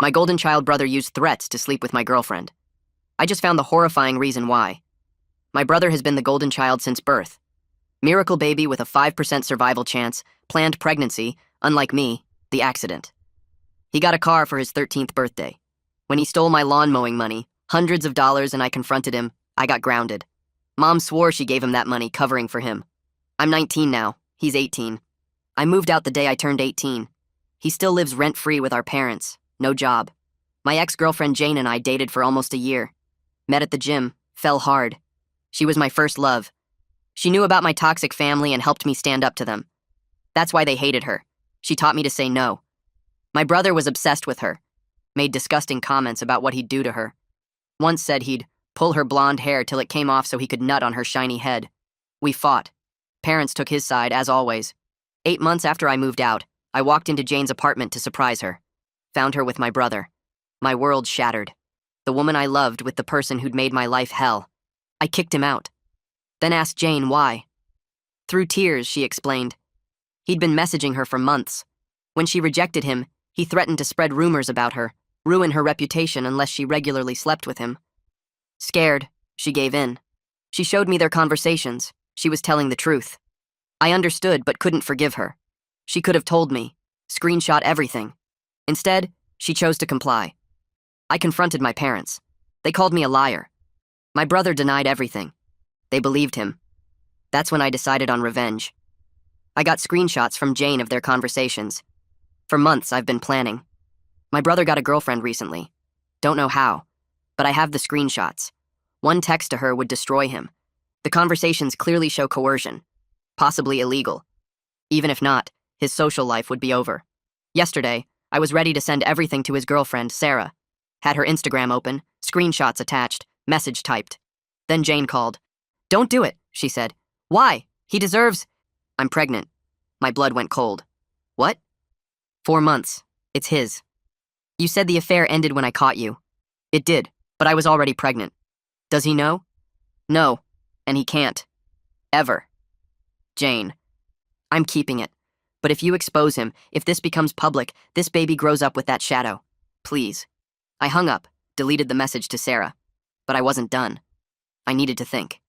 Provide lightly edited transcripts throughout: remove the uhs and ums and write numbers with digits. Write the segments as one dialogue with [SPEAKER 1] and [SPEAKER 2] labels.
[SPEAKER 1] My golden child brother used threats to sleep with my girlfriend. I just found the horrifying reason why. My brother has been the golden child since birth. Miracle baby with a 5% survival chance, planned pregnancy, unlike me, the accident. He got a car for his 13th birthday. When he stole my lawn mowing money, hundreds of dollars, and I confronted him, I got grounded. Mom swore she gave him that money covering for him. I'm 19 now, he's 18. I moved out the day I turned 18. He still lives rent-free with our parents, no job. My ex-girlfriend Jane and I dated for almost a year. Met at the gym, fell hard. She was my first love. She knew about my toxic family and helped me stand up to them. That's why they hated her. She taught me to say no. My brother was obsessed with her, made disgusting comments about what he'd do to her. Once said he'd pull her blonde hair till it came off so he could nut on her shiny head. We fought. Parents took his side, as always. 8 months after I moved out, I walked into Jane's apartment to surprise her. Found her with my brother. My world shattered. The woman I loved with the person who'd made my life hell. I kicked him out. Then asked Jane why. Through tears, she explained. He'd been messaging her for months. When she rejected him, he threatened to spread rumors about her, ruin her reputation unless she regularly slept with him. Scared, she gave in. She showed me their conversations. She was telling the truth. I understood but couldn't forgive her. She could have told me, screenshot everything. Instead, she chose to comply. I confronted my parents. They called me a liar. My brother denied everything. They believed him. That's when I decided on revenge. I got screenshots from Jane of their conversations. For months, I've been planning. My brother got a girlfriend recently. Don't know how, but I have the screenshots. One text to her would destroy him. The conversations clearly show coercion, possibly illegal. Even if not, his social life would be over. Yesterday, I was ready to send everything to his girlfriend, Sarah. Had her Instagram open, screenshots attached, message typed. Then Jane called. "Don't do it," she said. "Why? He deserves—" "I'm pregnant." My blood went cold. "What?" "4 months. It's his." "You said the affair ended when I caught you." "It did, but I was already pregnant." "Does he know?" "No, and he can't. Ever." "Jane, I'm keeping it. But if you expose him, if this becomes public, this baby grows up with that shadow. Please." I hung up, deleted the message to Sarah. But I wasn't done. I needed to think.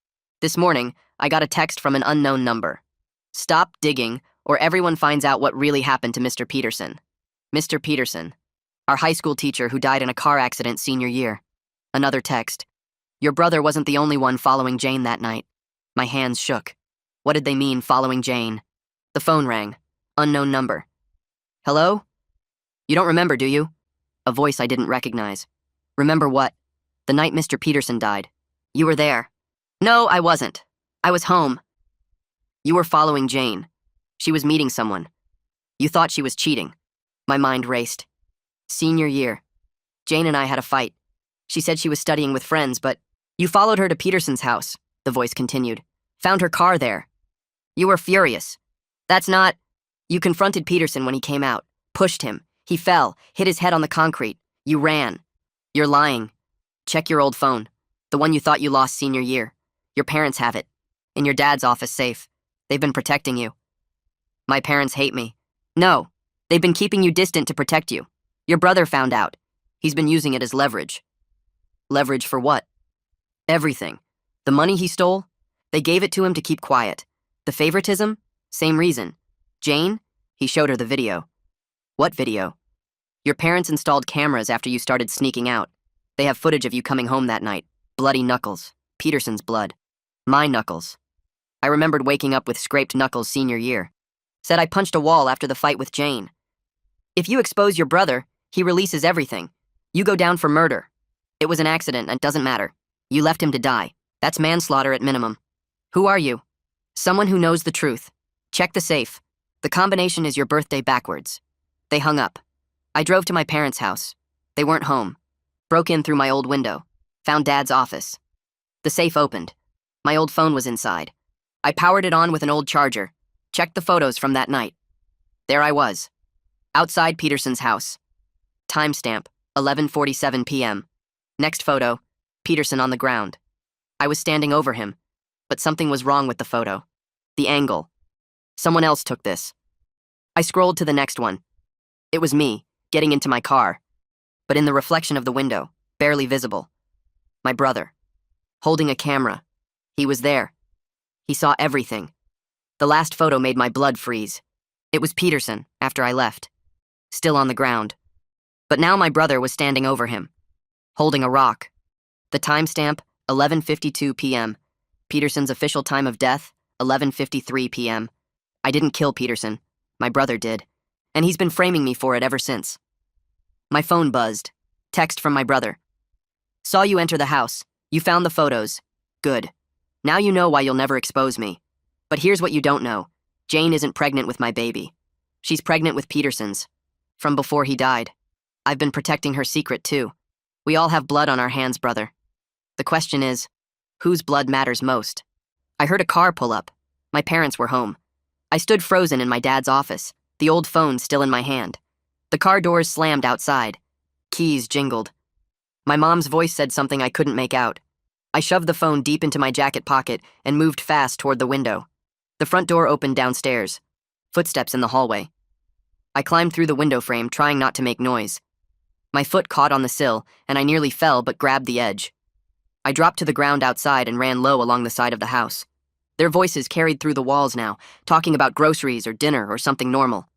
[SPEAKER 1] This morning, I got a text from an unknown number. "Stop digging, or everyone finds out what really happened to Mr. Peterson." Mr. Peterson, our high school teacher who died in a car accident senior year. Another text. "Your brother wasn't the only one following Jane that night." My hands shook. What did they mean, following Jane? The phone rang. Unknown number. "Hello? You don't remember, do you?" A voice I didn't recognize. "Remember what?" "The night Mr. Peterson died. You were there." "No, I wasn't. I was home." "You were following Jane. She was meeting someone. You thought she was cheating." My mind raced. Senior year. Jane and I had a fight. She said she was studying with friends, but— "You followed her to Peterson's house," the voice continued. "Found her car there. You were furious. That's not— You confronted Peterson when he came out, pushed him. He fell, hit his head on the concrete. You ran. You're lying. Check your old phone. The one you thought you lost senior year. Your parents have it. In your dad's office safe. They've been protecting you." "My parents hate me." "No. They've been keeping you distant to protect you. Your brother found out. He's been using it as leverage." "Leverage for what?" "Everything. The money he stole? They gave it to him to keep quiet. The favoritism? Same reason. Jane? He showed her the video." "What video?" "Your parents installed cameras after you started sneaking out. They have footage of you coming home that night. Bloody knuckles. Peterson's blood. My knuckles. I remembered waking up with scraped knuckles senior year. Said I punched a wall after the fight with Jane. If you expose your brother, he releases everything. You go down for murder. It was an accident and doesn't matter. You left him to die. That's manslaughter at minimum. Who are you?" "Someone who knows the truth. Check the safe. The combination is your birthday backwards." They hung up. I drove to my parents' house. They weren't home. Broke in through my old window. Found Dad's office. The safe opened. My old phone was inside. I powered it on with an old charger. Checked the photos from that night. There I was. Outside Peterson's house. Timestamp, 11:47 p.m. Next photo, Peterson on the ground. I was standing over him, but something was wrong with the photo. The angle. Someone else took this. I scrolled to the next one. It was me, getting into my car. but in the reflection of the window, barely visible. My brother. Holding a camera. He was there. He saw everything. The last photo made my blood freeze. It was Peterson, after I left. Still on the ground. But now my brother was standing over him, holding a rock. The timestamp, 11:52 p.m. Peterson's official time of death, 11:53 p.m. I didn't kill Peterson. My brother did. And he's been framing me for it ever since. My phone buzzed. Text from my brother. Saw you enter the house. You found the photos. Good. Now you know why you'll never expose me. But here's what you don't know. Jane isn't pregnant with my baby. She's pregnant with Peterson's. From before he died. I've been protecting her secret, too. We all have blood on our hands, brother. The question is, whose blood matters most? I heard a car pull up. My parents were home. I stood frozen in my dad's office, the old phone still in my hand. The car doors slammed outside. Keys jingled. My mom's voice said something I couldn't make out. I shoved the phone deep into my jacket pocket and moved fast toward the window. The front door opened downstairs. Footsteps in the hallway. I climbed through the window frame, trying not to make noise. My foot caught on the sill, and I nearly fell but grabbed the edge. I dropped to the ground outside and ran low along the side of the house. Their voices carried through the walls now, talking about groceries or dinner or something normal.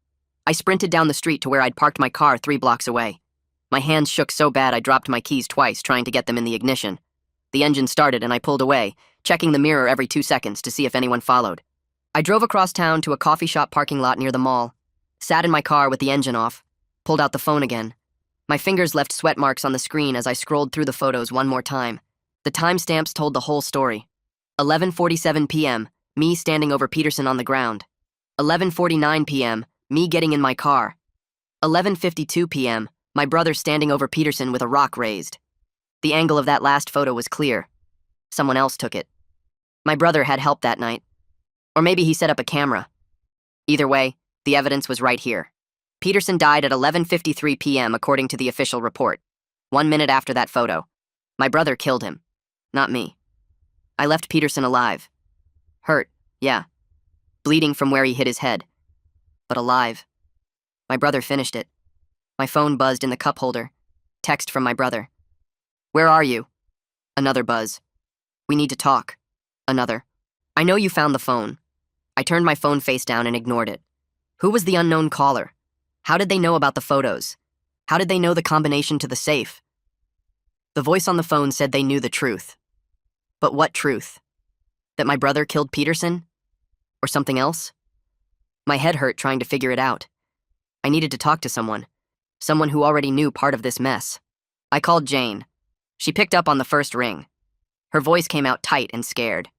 [SPEAKER 1] I sprinted down the street to where I'd parked my car 3 blocks away. My hands shook so bad I dropped my keys twice, trying to get them in the ignition. The engine started and I pulled away, checking the mirror every 2 seconds to see if anyone followed. I drove across town to a coffee shop parking lot near the mall, sat in my car with the engine off, pulled out the phone again. My fingers left sweat marks on the screen as I scrolled through the photos one more time. The timestamps told the whole story. 11:47 p.m., me standing over Peterson on the ground. 11:49 p.m., me getting in my car. 11:52 p.m., my brother standing over Peterson with a rock raised. The angle of that last photo was clear. Someone else took it. My brother had help that night. Or maybe he set up a camera. Either way, the evidence was right here. Peterson died at 11:53 p.m. according to the official report. 1 minute after that photo. My brother killed him. Not me. I left Peterson alive. Hurt, yeah. Bleeding from where he hit his head. But alive. My brother finished it. My phone buzzed in the cup holder. Text from my brother. Where are you? Another buzz. We need to talk. Another. I know you found the phone. I turned my phone face down and ignored it. Who was the unknown caller? How did they know about the photos? How did they know the combination to the safe? The voice on the phone said they knew the truth. But what truth? That my brother killed Peterson? Or something else? My head hurt trying to figure it out. I needed to talk to someone. Someone who already knew part of this mess. I called Jane. She picked up on the first ring. Her voice came out tight and scared.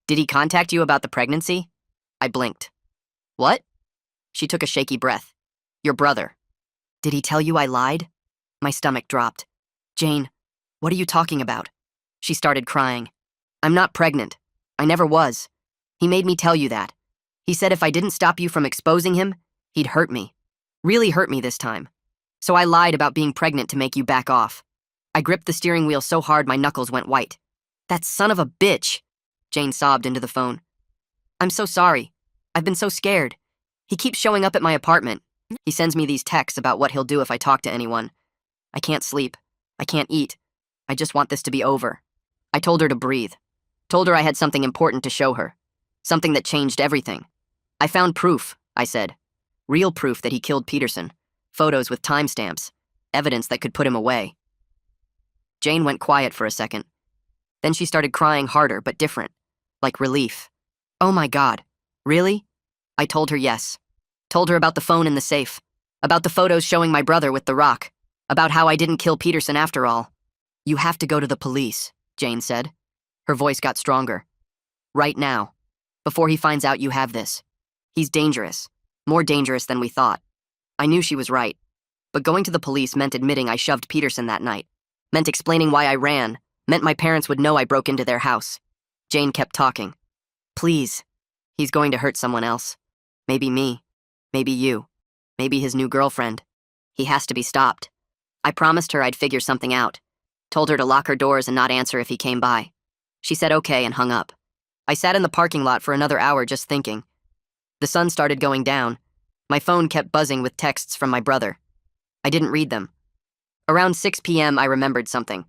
[SPEAKER 1] Did he contact you about the pregnancy? I blinked. What? She took a shaky breath. Your brother. Did he tell you I lied? My stomach dropped. Jane, what are you talking about? She started crying. I'm not pregnant. I never was. He made me tell you that. He said if I didn't stop you from exposing him, he'd hurt me. Really hurt me this time. So I lied about being pregnant to make you back off. I gripped the steering wheel so hard my knuckles went white. That son of a bitch! Jane sobbed into the phone. I'm so sorry. I've been so scared. He keeps showing up at my apartment. He sends me these texts about what he'll do if I talk to anyone. I can't sleep. I can't eat. I just want this to be over. I told her to breathe. Told her I had something important to show her. Something that changed everything. I found proof, I said. Real proof that he killed Peterson. Photos with timestamps. Evidence that could put him away. Jane went quiet for a second. Then she started crying harder but different. Like relief. Oh my God. Really? I told her yes. Told her about the phone in the safe. About the photos showing my brother with the rock. About how I didn't kill Peterson after all. You have to go to the police, Jane said. Her voice got stronger. Right now. Before he finds out you have this. He's dangerous. More dangerous than we thought. I knew she was right. But going to the police meant admitting I shoved Peterson that night. Meant explaining why I ran. Meant my parents would know I broke into their house. Jane kept talking. Please. He's going to hurt someone else. Maybe me. Maybe you. Maybe his new girlfriend. He has to be stopped. I promised her I'd figure something out. Told her to lock her doors and not answer if he came by. She said okay and hung up. I sat in the parking lot for another hour just thinking. The sun started going down. My phone kept buzzing with texts from my brother. I didn't read them. Around 6 p.m., I remembered something.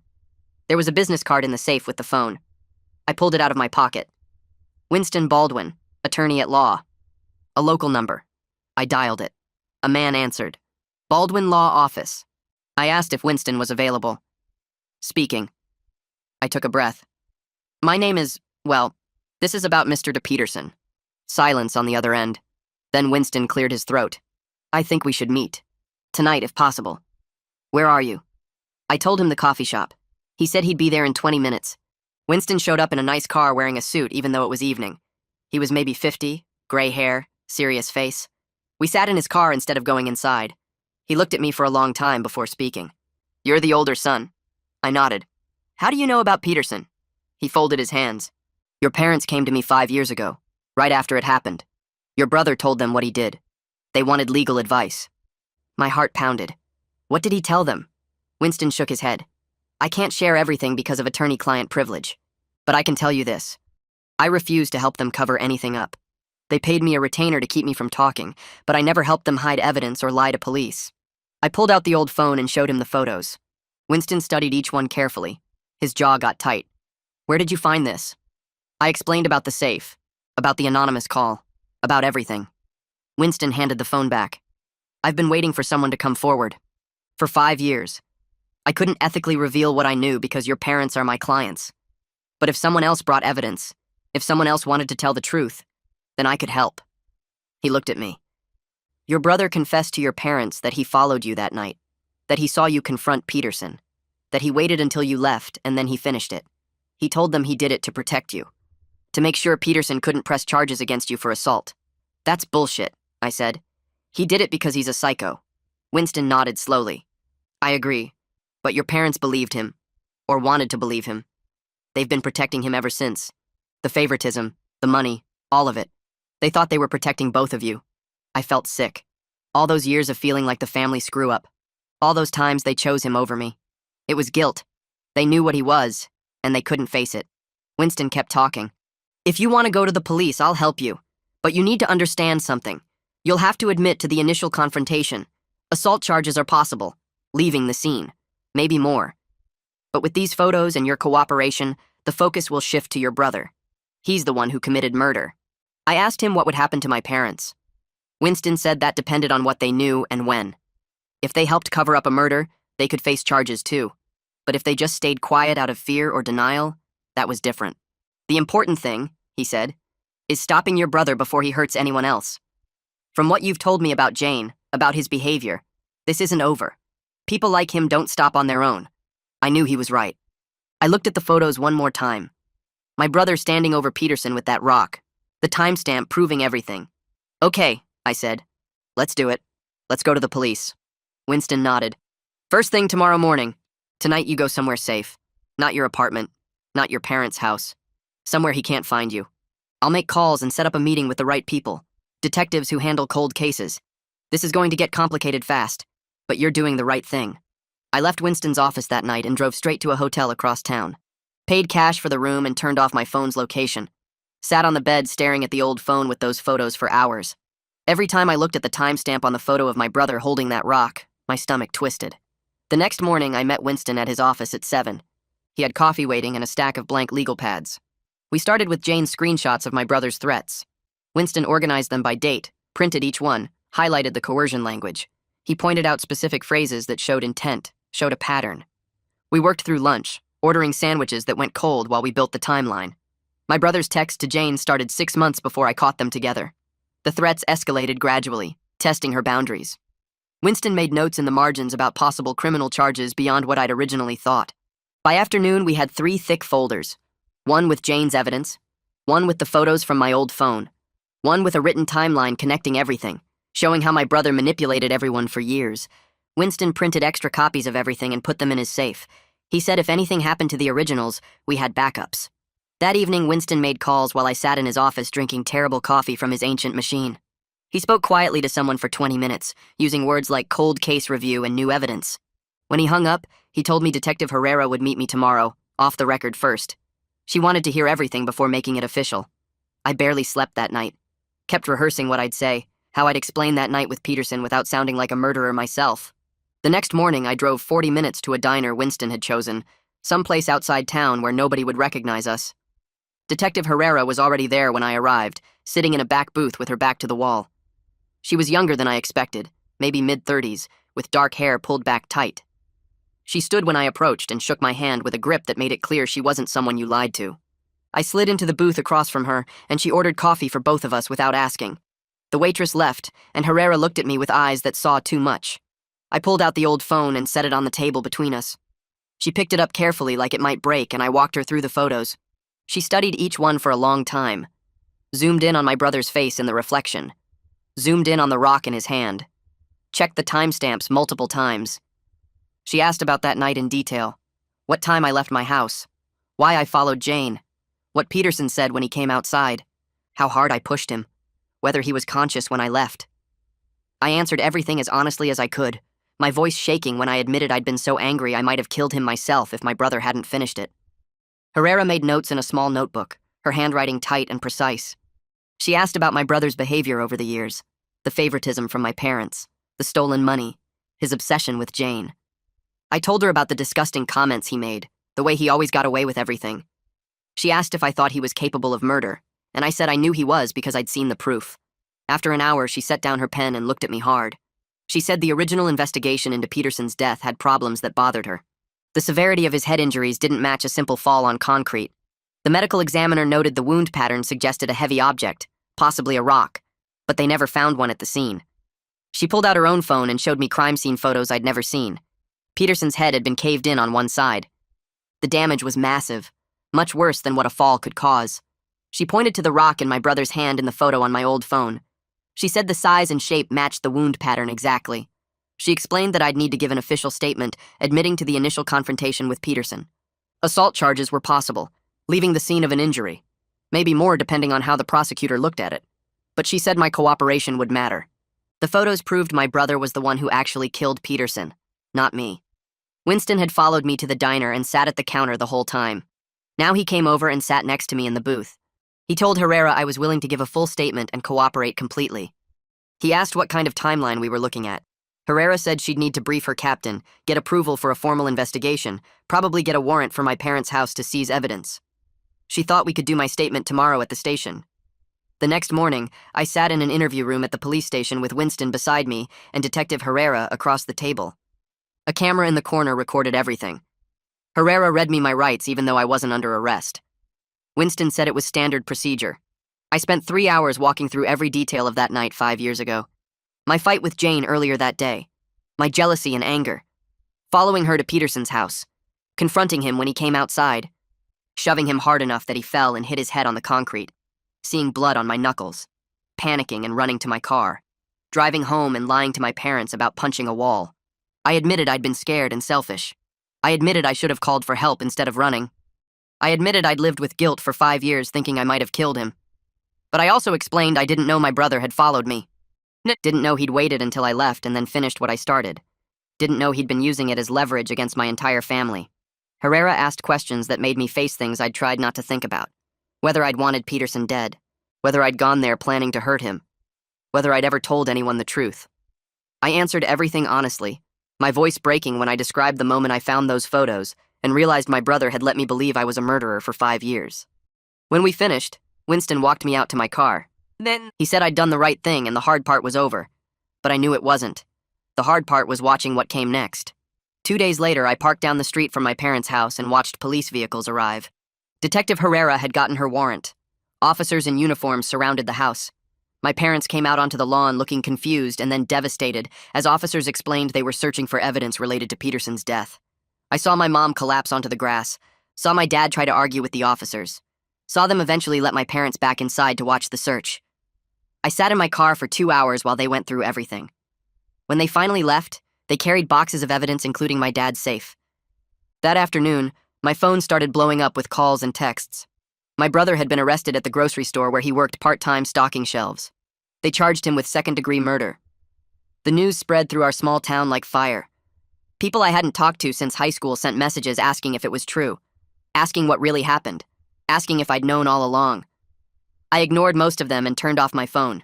[SPEAKER 1] There was a business card in the safe with the phone. I pulled it out of my pocket. Winston Baldwin, attorney at law. A local number. I dialed it. A man answered. Baldwin Law Office. I asked if Winston was available. Speaking. I took a breath. My name is, well, this is about Mr. De Peterson. Silence on the other end. Then Winston cleared his throat. I think we should meet. Tonight, if possible. Where are you? I told him the coffee shop. He said he'd be there in 20 minutes. Winston showed up in a nice car wearing a suit even though it was evening. He was maybe 50, gray hair, serious face. We sat in his car instead of going inside. He looked at me for a long time before speaking. You're the older son. I nodded. How do you know about Peterson? He folded his hands. Your parents came to me 5 years ago, right after it happened. Your brother told them what he did. They wanted legal advice. My heart pounded. What did he tell them? Winston shook his head. I can't share everything because of attorney-client privilege. But I can tell you this. I refused to help them cover anything up. They paid me a retainer to keep me from talking, but I never helped them hide evidence or lie to police. I pulled out the old phone and showed him the photos. Winston studied each one carefully. His jaw got tight. Where did you find this? I explained about the safe, about the anonymous call, about everything. Winston handed the phone back. I've been waiting for someone to come forward. For 5 years. I couldn't ethically reveal what I knew because your parents are my clients. But if someone else brought evidence, if someone else wanted to tell the truth, then I could help. He looked at me. Your brother confessed to your parents that he followed you that night, that he saw you confront Peterson, that he waited until you left and then he finished it. He told them he did it to protect you, to make sure Peterson couldn't press charges against you for assault. That's bullshit, I said. He did it because he's a psycho. Winston nodded slowly. I agree, but your parents believed him, or wanted to believe him. They've been protecting him ever since. The favoritism, the money, all of it. They thought they were protecting both of you. I felt sick. All those years of feeling like the family screw-up. All those times they chose him over me. It was guilt. They knew what he was, and they couldn't face it. Winston kept talking. If you want to go to the police, I'll help you. But you need to understand something. You'll have to admit to the initial confrontation. Assault charges are possible. Leaving the scene. Maybe more. But with these photos and your cooperation, the focus will shift to your brother. He's the one who committed murder. I asked him what would happen to my parents. Winston said that depended on what they knew and when. If they helped cover up a murder, they could face charges too. But if they just stayed quiet out of fear or denial, that was different. The important thing, he said, is stopping your brother before he hurts anyone else. From what you've told me about Jane, about his behavior, this isn't over. People like him don't stop on their own. I knew he was right. I looked at the photos one more time. My brother standing over Peterson with that rock. The timestamp proving everything. Okay, I said. Let's do it. Let's go to the police. Winston nodded. First thing tomorrow morning. Tonight you go somewhere safe. Not your apartment. Not your parents' house. Somewhere he can't find you. I'll make calls and set up a meeting with the right people. Detectives who handle cold cases. This is going to get complicated fast. But you're doing the right thing. I left Winston's office that night and drove straight to a hotel across town. Paid cash for the room and turned off my phone's location. Sat on the bed staring at the old phone with those photos for hours. Every time I looked at the timestamp on the photo of my brother holding that rock, my stomach twisted. The next morning, I met Winston at his office at 7. He had coffee waiting and a stack of blank legal pads. We started with Jane's screenshots of my brother's threats. Winston organized them by date, printed each one, highlighted the coercion language. He pointed out specific phrases that showed intent, showed a pattern. We worked through lunch, ordering sandwiches that went cold while we built the timeline. My brother's text to Jane started 6 months before I caught them together. The threats escalated gradually, testing her boundaries. Winston made notes in the margins about possible criminal charges beyond what I'd originally thought. By afternoon, we had 3 thick folders. One with Jane's evidence, one with the photos from my old phone, one with a written timeline connecting everything, showing how my brother manipulated everyone for years. Winston printed extra copies of everything and put them in his safe. He said if anything happened to the originals, we had backups. That evening, Winston made calls while I sat in his office drinking terrible coffee from his ancient machine. He spoke quietly to someone for 20 minutes, using words like cold case review and new evidence. When he hung up, he told me Detective Herrera would meet me tomorrow, off the record first. She wanted to hear everything before making it official. I barely slept that night. Kept rehearsing what I'd say, how I'd explain that night with Peterson without sounding like a murderer myself. The next morning, I drove 40 minutes to a diner Winston had chosen, someplace outside town where nobody would recognize us. Detective Herrera was already there when I arrived, sitting in a back booth with her back to the wall. She was younger than I expected, maybe mid-30s, with dark hair pulled back tight. She stood when I approached and shook my hand with a grip that made it clear she wasn't someone you lied to. I slid into the booth across from her, and she ordered coffee for both of us without asking. The waitress left, and Herrera looked at me with eyes that saw too much. I pulled out the old phone and set it on the table between us. She picked it up carefully like it might break, and I walked her through the photos. She studied each one for a long time. Zoomed in on my brother's face in the reflection. Zoomed in on the rock in his hand. Checked the timestamps multiple times. She asked about that night in detail. What time I left my house. Why I followed Jane. What Peterson said when he came outside. How hard I pushed him. Whether he was conscious when I left. I answered everything as honestly as I could, my voice shaking when I admitted I'd been so angry I might have killed him myself if my brother hadn't finished it. Herrera made notes in a small notebook, her handwriting tight and precise. She asked about my brother's behavior over the years, the favoritism from my parents, the stolen money, his obsession with Jane. I told her about the disgusting comments he made, the way he always got away with everything. She asked if I thought he was capable of murder, and I said I knew he was because I'd seen the proof. After an hour, she set down her pen and looked at me hard. She said the original investigation into Peterson's death had problems that bothered her. The severity of his head injuries didn't match a simple fall on concrete. The medical examiner noted the wound pattern suggested a heavy object, possibly a rock, but they never found one at the scene. She pulled out her own phone and showed me crime scene photos I'd never seen. Peterson's head had been caved in on one side. The damage was massive, much worse than what a fall could cause. She pointed to the rock in my brother's hand in the photo on my old phone. She said the size and shape matched the wound pattern exactly. She explained that I'd need to give an official statement admitting to the initial confrontation with Peterson. Assault charges were possible, leaving the scene of an injury. Maybe more depending on how the prosecutor looked at it. But she said my cooperation would matter. The photos proved my brother was the one who actually killed Peterson, not me. Winston had followed me to the diner and sat at the counter the whole time. Now he came over and sat next to me in the booth. He told Herrera I was willing to give a full statement and cooperate completely. He asked what kind of timeline we were looking at. Herrera said she'd need to brief her captain, get approval for a formal investigation, probably get a warrant for my parents' house to seize evidence. She thought we could do my statement tomorrow at the station. The next morning, I sat in an interview room at the police station with Winston beside me and Detective Herrera across the table. A camera in the corner recorded everything. Herrera read me my rights even though I wasn't under arrest. Winston said it was standard procedure. I spent 3 hours walking through every detail of that night 5 years ago. My fight with Jane earlier that day. My jealousy and anger. Following her to Peterson's house. Confronting him when he came outside. Shoving him hard enough that he fell and hit his head on the concrete. Seeing blood on my knuckles. Panicking and running to my car. Driving home and lying to my parents about punching a wall. I admitted I'd been scared and selfish. I admitted I should have called for help instead of running. I admitted I'd lived with guilt for 5 years thinking I might have killed him. But I also explained I didn't know my brother had followed me. Didn't know he'd waited until I left and then finished what I started. Didn't know he'd been using it as leverage against my entire family. Herrera asked questions that made me face things I'd tried not to think about. Whether I'd wanted Peterson dead. Whether I'd gone there planning to hurt him. Whether I'd ever told anyone the truth. I answered everything honestly, my voice breaking when I described the moment I found those photos and realized my brother had let me believe I was a murderer for 5 years. When we finished, Winston walked me out to my car. Then he said I'd done the right thing and the hard part was over. But I knew it wasn't. The hard part was watching what came next. 2 days later, I parked down the street from my parents' house and watched police vehicles arrive. Detective Herrera had gotten her warrant. Officers in uniforms surrounded the house. My parents came out onto the lawn looking confused and then devastated as officers explained they were searching for evidence related to Peterson's death. I saw my mom collapse onto the grass, saw my dad try to argue with the officers, saw them eventually let my parents back inside to watch the search. I sat in my car for 2 hours while they went through everything. When they finally left, they carried boxes of evidence including my dad's safe. That afternoon, my phone started blowing up with calls and texts. My brother had been arrested at the grocery store where he worked part-time stocking shelves. They charged him with second-degree murder. The news spread through our small town like fire. People I hadn't talked to since high school sent messages asking if it was true, asking what really happened, asking if I'd known all along. I ignored most of them and turned off my phone.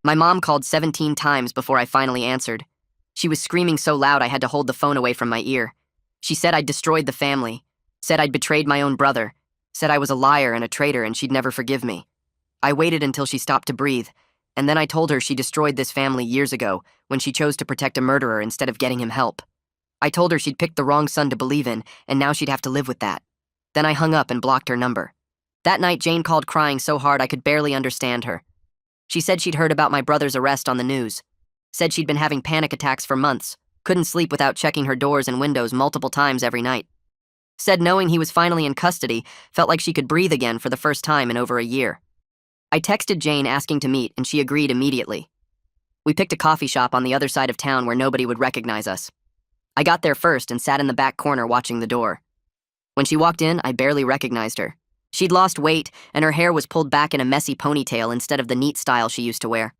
[SPEAKER 1] My mom called 17 times before I finally answered. She was screaming so loud I had to hold the phone away from my ear. She said I'd destroyed the family, said I'd betrayed my own brother, said I was a liar and a traitor and she'd never forgive me. I waited until she stopped to breathe, and then I told her she destroyed this family years ago when she chose to protect a murderer instead of getting him help. I told her she'd picked the wrong son to believe in, and now she'd have to live with that. Then I hung up and blocked her number. That night, Jane called crying so hard I could barely understand her. She said she'd heard about my brother's arrest on the news. Said she'd been having panic attacks for months, couldn't sleep without checking her doors and windows multiple times every night. Said knowing he was finally in custody felt like she could breathe again for the first time in over a year. I texted Jane asking to meet, and she agreed immediately. We picked a coffee shop on the other side of town where nobody would recognize us. I got there first and sat in the back corner watching the door. When she walked in, I barely recognized her. She'd lost weight, and her hair was pulled back in a messy ponytail instead of the neat style she used to wear.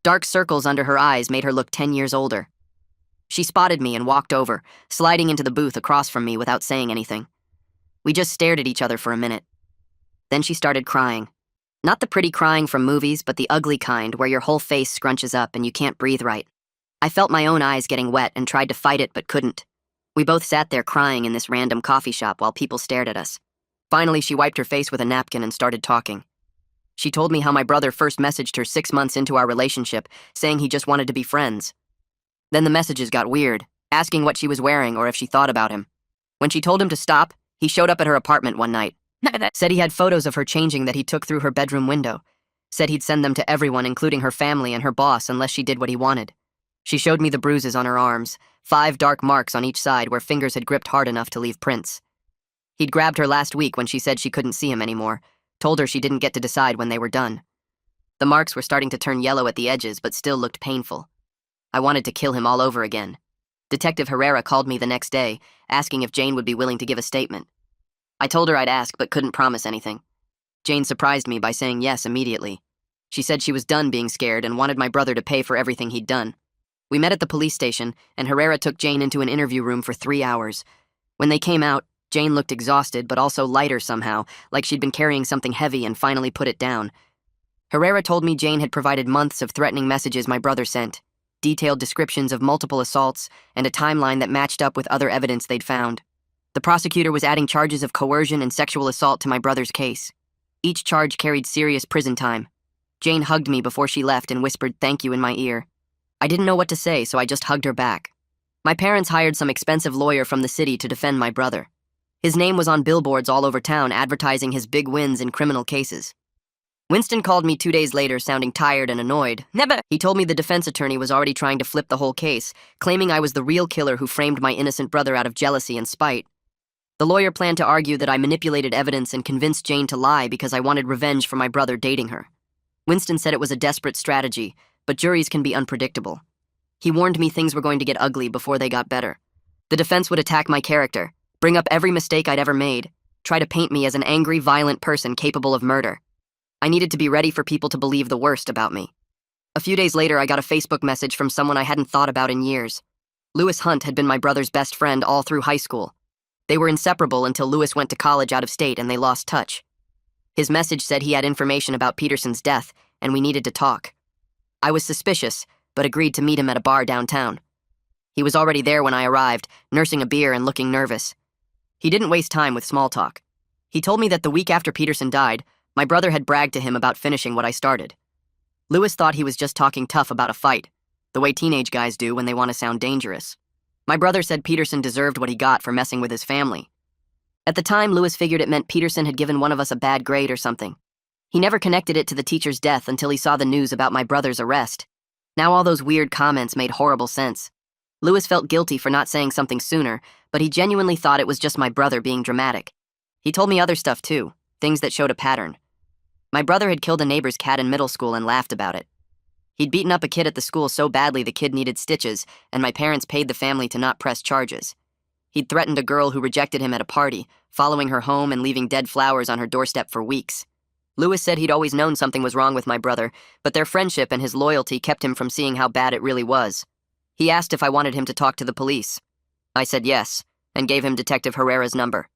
[SPEAKER 1] Dark circles under her eyes made her look 10 years older. She spotted me and walked over, sliding into the booth across from me without saying anything. We just stared at each other for a minute. Then she started crying. Not the pretty crying from movies, but the ugly kind where your whole face scrunches up and you can't breathe right. I felt my own eyes getting wet and tried to fight it but couldn't. We both sat there crying in this random coffee shop while people stared at us. Finally, she wiped her face with a napkin and started talking. She told me how my brother first messaged her 6 months into our relationship, saying he just wanted to be friends. Then the messages got weird, asking what she was wearing or if she thought about him. When she told him to stop, he showed up at her apartment one night. Said he had photos of her changing that he took through her bedroom window. Said he'd send them to everyone, including her family and her boss, unless she did what he wanted. She showed me the bruises on her arms, 5 dark marks on each side where fingers had gripped hard enough to leave prints. He'd grabbed her last week when she said she couldn't see him anymore, told her she didn't get to decide when they were done. The marks were starting to turn yellow at the edges, but still looked painful. I wanted to kill him all over again. Detective Herrera called me the next day, asking if Jane would be willing to give a statement. I told her I'd ask, but couldn't promise anything. Jane surprised me by saying yes immediately. She said she was done being scared and wanted my brother to pay for everything he'd done. We met at the police station, and Herrera took Jane into an interview room for 3 hours. When they came out, Jane looked exhausted, but also lighter somehow, like she'd been carrying something heavy and finally put it down. Herrera told me Jane had provided months of threatening messages my brother sent, detailed descriptions of multiple assaults, and a timeline that matched up with other evidence they'd found. The prosecutor was adding charges of coercion and sexual assault to my brother's case. Each charge carried serious prison time. Jane hugged me before she left and whispered thank you in my ear. I didn't know what to say, so I just hugged her back. My parents hired some expensive lawyer from the city to defend my brother. His name was on billboards all over town advertising his big wins in criminal cases. Winston called me 2 days later, sounding tired and annoyed. Never! He told me the defense attorney was already trying to flip the whole case, claiming I was the real killer who framed my innocent brother out of jealousy and spite. The lawyer planned to argue that I manipulated evidence and convinced Jane to lie because I wanted revenge for my brother dating her. Winston said it was a desperate strategy, but juries can be unpredictable. He warned me things were going to get ugly before they got better. The defense would attack my character, bring up every mistake I'd ever made, try to paint me as an angry, violent person capable of murder. I needed to be ready for people to believe the worst about me. A few days later, I got a Facebook message from someone I hadn't thought about in years. Lewis Hunt had been my brother's best friend all through high school. They were inseparable until Lewis went to college out of state and they lost touch. His message said he had information about Peterson's death and we needed to talk. I was suspicious, but agreed to meet him at a bar downtown. He was already there when I arrived, nursing a beer and looking nervous. He didn't waste time with small talk. He told me that the week after Peterson died, my brother had bragged to him about finishing what I started. Lewis thought he was just talking tough about a fight, the way teenage guys do when they want to sound dangerous. My brother said Peterson deserved what he got for messing with his family. At the time, Lewis figured it meant Peterson had given one of us a bad grade or something. He never connected it to the teacher's death until he saw the news about my brother's arrest. Now all those weird comments made horrible sense. Lewis felt guilty for not saying something sooner, but he genuinely thought it was just my brother being dramatic. He told me other stuff too, things that showed a pattern. My brother had killed a neighbor's cat in middle school and laughed about it. He'd beaten up a kid at the school so badly the kid needed stitches, and my parents paid the family to not press charges. He'd threatened a girl who rejected him at a party, following her home and leaving dead flowers on her doorstep for weeks. Lewis said he'd always known something was wrong with my brother, but their friendship and his loyalty kept him from seeing how bad it really was. He asked if I wanted him to talk to the police. I said yes, and gave him Detective Herrera's number.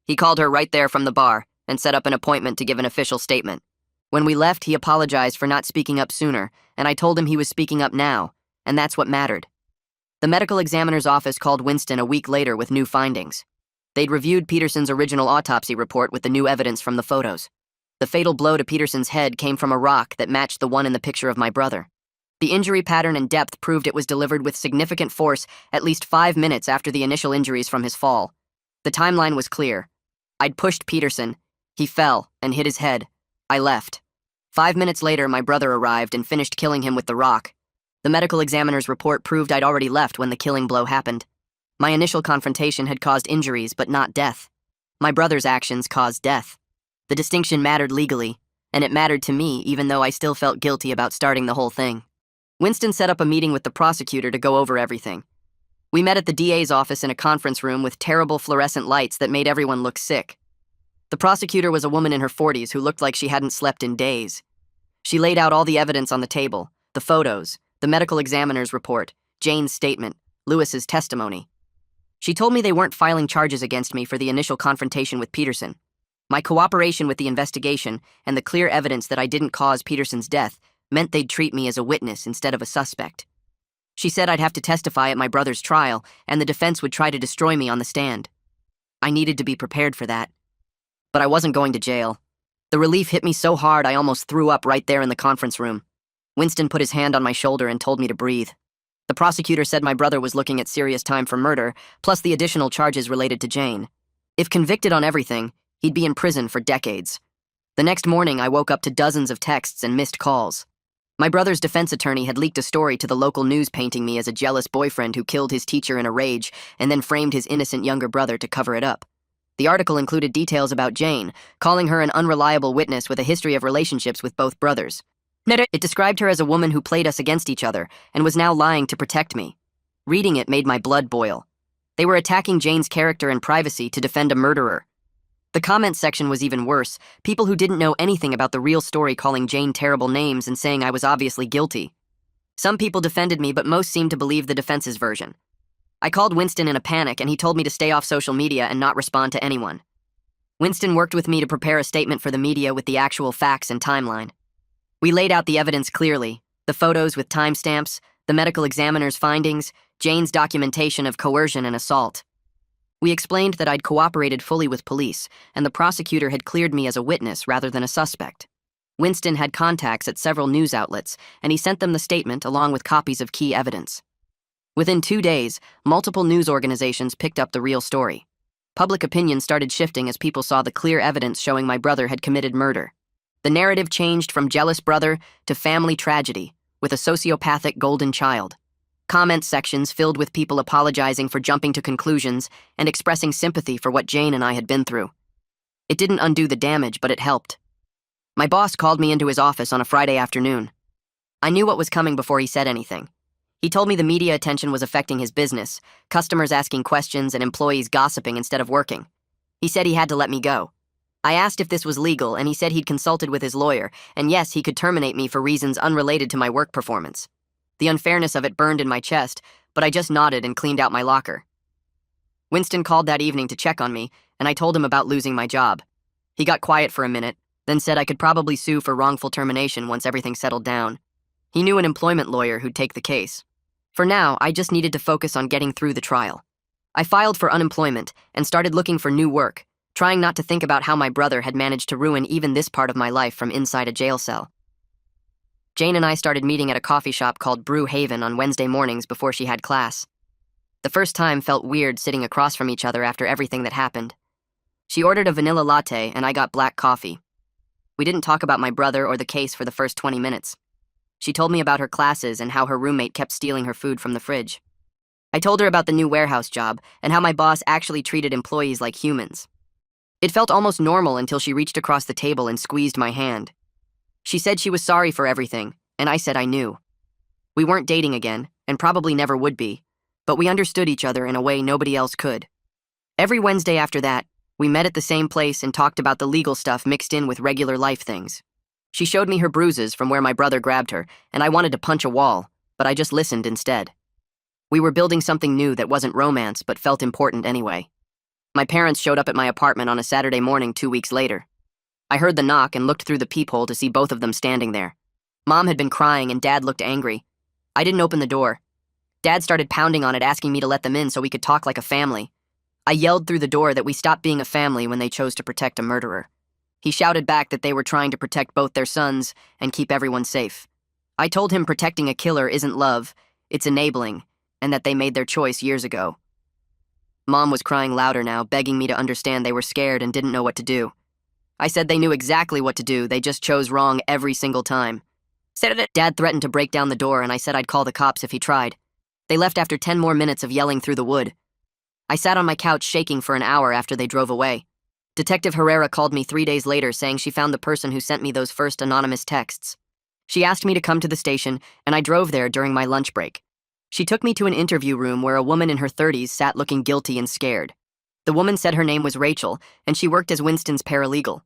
[SPEAKER 1] He called her right there from the bar and set up an appointment to give an official statement. When we left, he apologized for not speaking up sooner, and I told him he was speaking up now, and that's what mattered. The medical examiner's office called Winston a week later with new findings. They'd reviewed Peterson's original autopsy report with the new evidence from the photos. The fatal blow to Peterson's head came from a rock that matched the one in the picture of my brother. The injury pattern and depth proved it was delivered with significant force at least 5 minutes after the initial injuries from his fall. The timeline was clear. I'd pushed Peterson. He fell and hit his head. I left. 5 minutes later, my brother arrived and finished killing him with the rock. The medical examiner's report proved I'd already left when the killing blow happened. My initial confrontation had caused injuries, but not death. My brother's actions caused death. The distinction mattered legally, and it mattered to me even though I still felt guilty about starting the whole thing. Winston set up a meeting with the prosecutor to go over everything. We met at the DA's office in a conference room with terrible fluorescent lights that made everyone look sick. The prosecutor was a woman in her 40s who looked like she hadn't slept in days. She laid out all the evidence on the table, the photos, the medical examiner's report, Jane's statement, Lewis's testimony. She told me they weren't filing charges against me for the initial confrontation with Peterson. My cooperation with the investigation and the clear evidence that I didn't cause Peterson's death meant they'd treat me as a witness instead of a suspect. She said I'd have to testify at my brother's trial, and the defense would try to destroy me on the stand. I needed to be prepared for that. But I wasn't going to jail. The relief hit me so hard I almost threw up right there in the conference room. Winston put his hand on my shoulder and told me to breathe. The prosecutor said my brother was looking at serious time for murder, plus the additional charges related to Jane. If convicted on everything, he'd be in prison for decades. The next morning, I woke up to dozens of texts and missed calls. My brother's defense attorney had leaked a story to the local news painting me as a jealous boyfriend who killed his teacher in a rage and then framed his innocent younger brother to cover it up. The article included details about Jane, calling her an unreliable witness with a history of relationships with both brothers. It described her as a woman who played us against each other and was now lying to protect me. Reading it made my blood boil. They were attacking Jane's character and privacy to defend a murderer. The comment section was even worse, people who didn't know anything about the real story calling Jane terrible names and saying I was obviously guilty. Some people defended me, but most seemed to believe the defense's version. I called Winston in a panic, and he told me to stay off social media and not respond to anyone. Winston worked with me to prepare a statement for the media with the actual facts and timeline. We laid out the evidence clearly, the photos with timestamps, the medical examiner's findings, Jane's documentation of coercion and assault. We explained that I'd cooperated fully with police, and the prosecutor had cleared me as a witness rather than a suspect. Winston had contacts at several news outlets, and he sent them the statement along with copies of key evidence. Within 2 days, multiple news organizations picked up the real story. Public opinion started shifting as people saw the clear evidence showing my brother had committed murder. The narrative changed from jealous brother to family tragedy, with a sociopathic golden child. Comment sections filled with people apologizing for jumping to conclusions and expressing sympathy for what Jane and I had been through. It didn't undo the damage, but it helped. My boss called me into his office on a Friday afternoon. I knew what was coming before he said anything. He told me the media attention was affecting his business, customers asking questions and employees gossiping instead of working. He said he had to let me go. I asked if this was legal, and he said he'd consulted with his lawyer, and yes, he could terminate me for reasons unrelated to my work performance. The unfairness of it burned in my chest, but I just nodded and cleaned out my locker. Winston called that evening to check on me, and I told him about losing my job. He got quiet for a minute, then said I could probably sue for wrongful termination once everything settled down. He knew an employment lawyer who'd take the case. For now, I just needed to focus on getting through the trial. I filed for unemployment and started looking for new work, trying not to think about how my brother had managed to ruin even this part of my life from inside a jail cell. Jane and I started meeting at a coffee shop called Brew Haven on Wednesday mornings before she had class. The first time felt weird sitting across from each other after everything that happened. She ordered a vanilla latte and I got black coffee. We didn't talk about my brother or the case for the first 20 minutes. She told me about her classes and how her roommate kept stealing her food from the fridge. I told her about the new warehouse job and how my boss actually treated employees like humans. It felt almost normal until she reached across the table and squeezed my hand. She said she was sorry for everything, and I said I knew. We weren't dating again, and probably never would be, but we understood each other in a way nobody else could. Every Wednesday after that, we met at the same place and talked about the legal stuff mixed in with regular life things. She showed me her bruises from where my brother grabbed her, and I wanted to punch a wall, but I just listened instead. We were building something new that wasn't romance but felt important anyway. My parents showed up at my apartment on a Saturday morning 2 weeks later. I heard the knock and looked through the peephole to see both of them standing there. Mom had been crying and Dad looked angry. I didn't open the door. Dad started pounding on it, asking me to let them in so we could talk like a family. I yelled through the door that we stopped being a family when they chose to protect a murderer. He shouted back that they were trying to protect both their sons and keep everyone safe. I told him protecting a killer isn't love, it's enabling, and that they made their choice years ago. Mom was crying louder now, begging me to understand they were scared and didn't know what to do. I said they knew exactly what to do, they just chose wrong every single time. Dad threatened to break down the door, and I said I'd call the cops if he tried. They left after 10 more minutes of yelling through the wood. I sat on my couch shaking for an hour after they drove away. Detective Herrera called me 3 days later saying she found the person who sent me those first anonymous texts. She asked me to come to the station, and I drove there during my lunch break. She took me to an interview room where a woman in her 30s sat looking guilty and scared. The woman said her name was Rachel, and she worked as Winston's paralegal.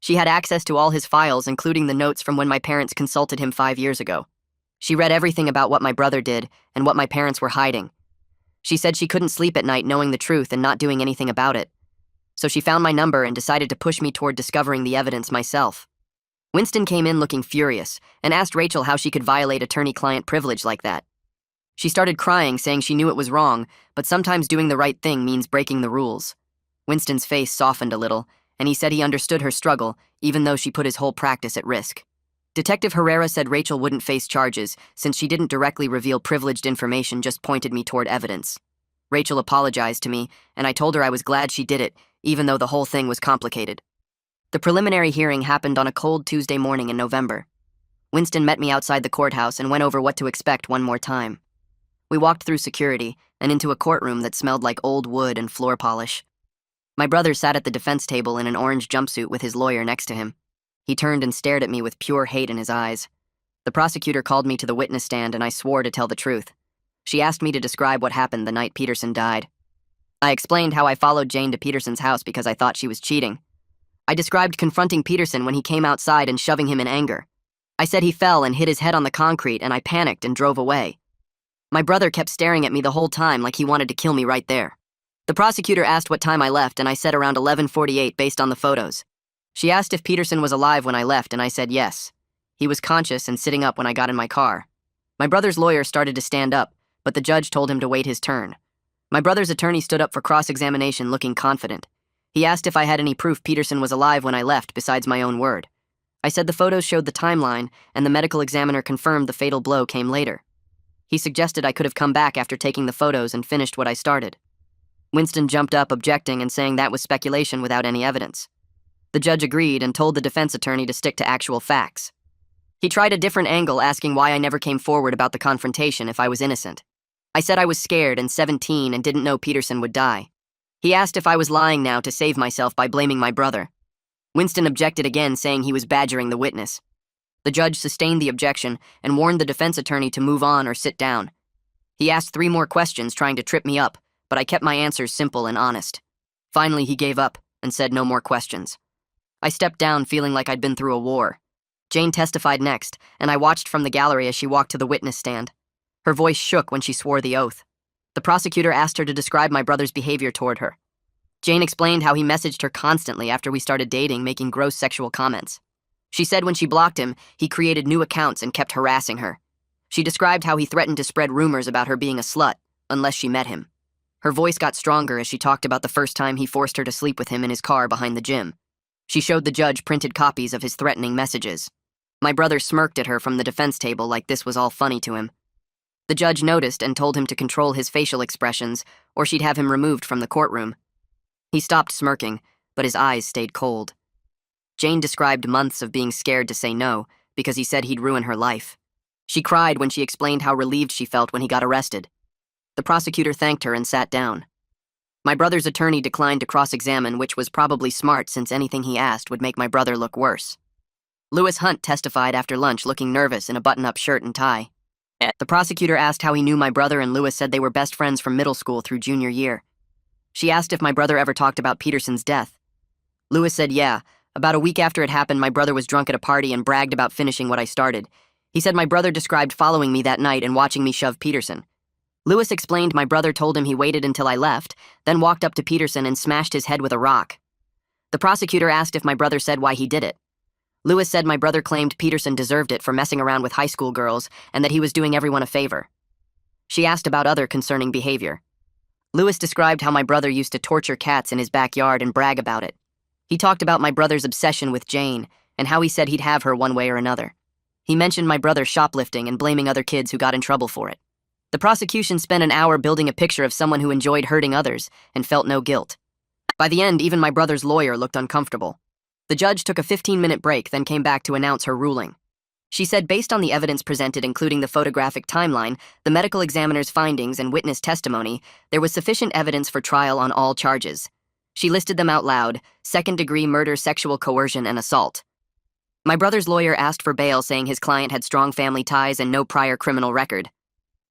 [SPEAKER 1] She had access to all his files, including the notes from when my parents consulted him 5 years ago. She read everything about what my brother did and what my parents were hiding. She said she couldn't sleep at night knowing the truth and not doing anything about it. So she found my number and decided to push me toward discovering the evidence myself. Winston came in looking furious and asked Rachel how she could violate attorney-client privilege like that. She started crying, saying she knew it was wrong, but sometimes doing the right thing means breaking the rules. Winston's face softened a little, and he said he understood her struggle, even though she put his whole practice at risk. Detective Herrera said Rachel wouldn't face charges since she didn't directly reveal privileged information, just pointed me toward evidence. Rachel apologized to me, and I told her I was glad she did it, even though the whole thing was complicated. The preliminary hearing happened on a cold Tuesday morning in November. Winston met me outside the courthouse and went over what to expect one more time. We walked through security and into a courtroom that smelled like old wood and floor polish. My brother sat at the defense table in an orange jumpsuit with his lawyer next to him. He turned and stared at me with pure hate in his eyes. The prosecutor called me to the witness stand, and I swore to tell the truth. She asked me to describe what happened the night Peterson died. I explained how I followed Jane to Peterson's house because I thought she was cheating. I described confronting Peterson when he came outside and shoving him in anger. I said he fell and hit his head on the concrete, and I panicked and drove away. My brother kept staring at me the whole time like he wanted to kill me right there. The prosecutor asked what time I left, and I said around 11:48 based on the photos. She asked if Peterson was alive when I left, and I said yes. He was conscious and sitting up when I got in my car. My brother's lawyer started to stand up, but the judge told him to wait his turn. My brother's attorney stood up for cross-examination looking confident. He asked if I had any proof Peterson was alive when I left besides my own word. I said the photos showed the timeline, and the medical examiner confirmed the fatal blow came later. He suggested I could have come back after taking the photos and finished what I started. Winston jumped up, objecting and saying that was speculation without any evidence. The judge agreed and told the defense attorney to stick to actual facts. He tried a different angle, asking why I never came forward about the confrontation if I was innocent. I said I was scared and 17 and didn't know Peterson would die. He asked if I was lying now to save myself by blaming my brother. Winston objected again, saying he was badgering the witness. The judge sustained the objection and warned the defense attorney to move on or sit down. He asked 3 more questions, trying to trip me up, but I kept my answers simple and honest. Finally, he gave up and said no more questions. I stepped down, feeling like I'd been through a war. Jane testified next, and I watched from the gallery as she walked to the witness stand. Her voice shook when she swore the oath. The prosecutor asked her to describe my brother's behavior toward her. Jane explained how he messaged her constantly after we started dating, making gross sexual comments. She said when she blocked him, he created new accounts and kept harassing her. She described how he threatened to spread rumors about her being a slut, unless she met him. Her voice got stronger as she talked about the first time he forced her to sleep with him in his car behind the gym. She showed the judge printed copies of his threatening messages. My brother smirked at her from the defense table like this was all funny to him. The judge noticed and told him to control his facial expressions, or she'd have him removed from the courtroom. He stopped smirking, but his eyes stayed cold. Jane described months of being scared to say no, because he said he'd ruin her life. She cried when she explained how relieved she felt when he got arrested. The prosecutor thanked her and sat down. My brother's attorney declined to cross-examine, which was probably smart since anything he asked would make my brother look worse. Lewis Hunt testified after lunch, looking nervous in a button-up shirt and tie. The prosecutor asked how he knew my brother, and Lewis said they were best friends from middle school through junior year. She asked if my brother ever talked about Peterson's death. Lewis said yeah. About a week after it happened, my brother was drunk at a party and bragged about finishing what I started. He said my brother described following me that night and watching me shove Peterson. Lewis explained my brother told him he waited until I left, then walked up to Peterson and smashed his head with a rock. The prosecutor asked if my brother said why he did it. Lewis said my brother claimed Peterson deserved it for messing around with high school girls and that he was doing everyone a favor. She asked about other concerning behavior. Lewis described how my brother used to torture cats in his backyard and brag about it. He talked about my brother's obsession with Jane and how he said he'd have her one way or another. He mentioned my brother shoplifting and blaming other kids who got in trouble for it. The prosecution spent an hour building a picture of someone who enjoyed hurting others and felt no guilt. By the end, even my brother's lawyer looked uncomfortable. The judge took a 15-minute break, then came back to announce her ruling. She said based on the evidence presented, including the photographic timeline, the medical examiner's findings, and witness testimony, there was sufficient evidence for trial on all charges. She listed them out loud: second-degree murder, sexual coercion, and assault. My brother's lawyer asked for bail, saying his client had strong family ties and no prior criminal record.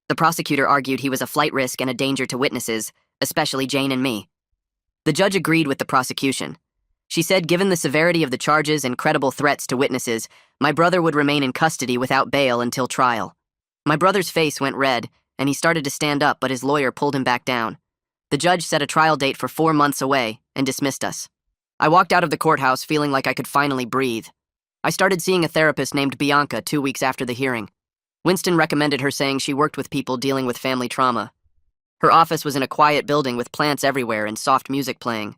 [SPEAKER 1] The prosecutor argued he was a flight risk and a danger to witnesses, especially Jane and me. The judge agreed with the prosecution. She said given the severity of the charges and credible threats to witnesses, my brother would remain in custody without bail until trial. My brother's face went red, and he started to stand up, but his lawyer pulled him back down. The judge set a trial date for 4 months away and dismissed us. I walked out of the courthouse feeling like I could finally breathe. I started seeing a therapist named Bianca 2 weeks after the hearing. Winston recommended her, saying she worked with people dealing with family trauma. Her office was in a quiet building with plants everywhere and soft music playing.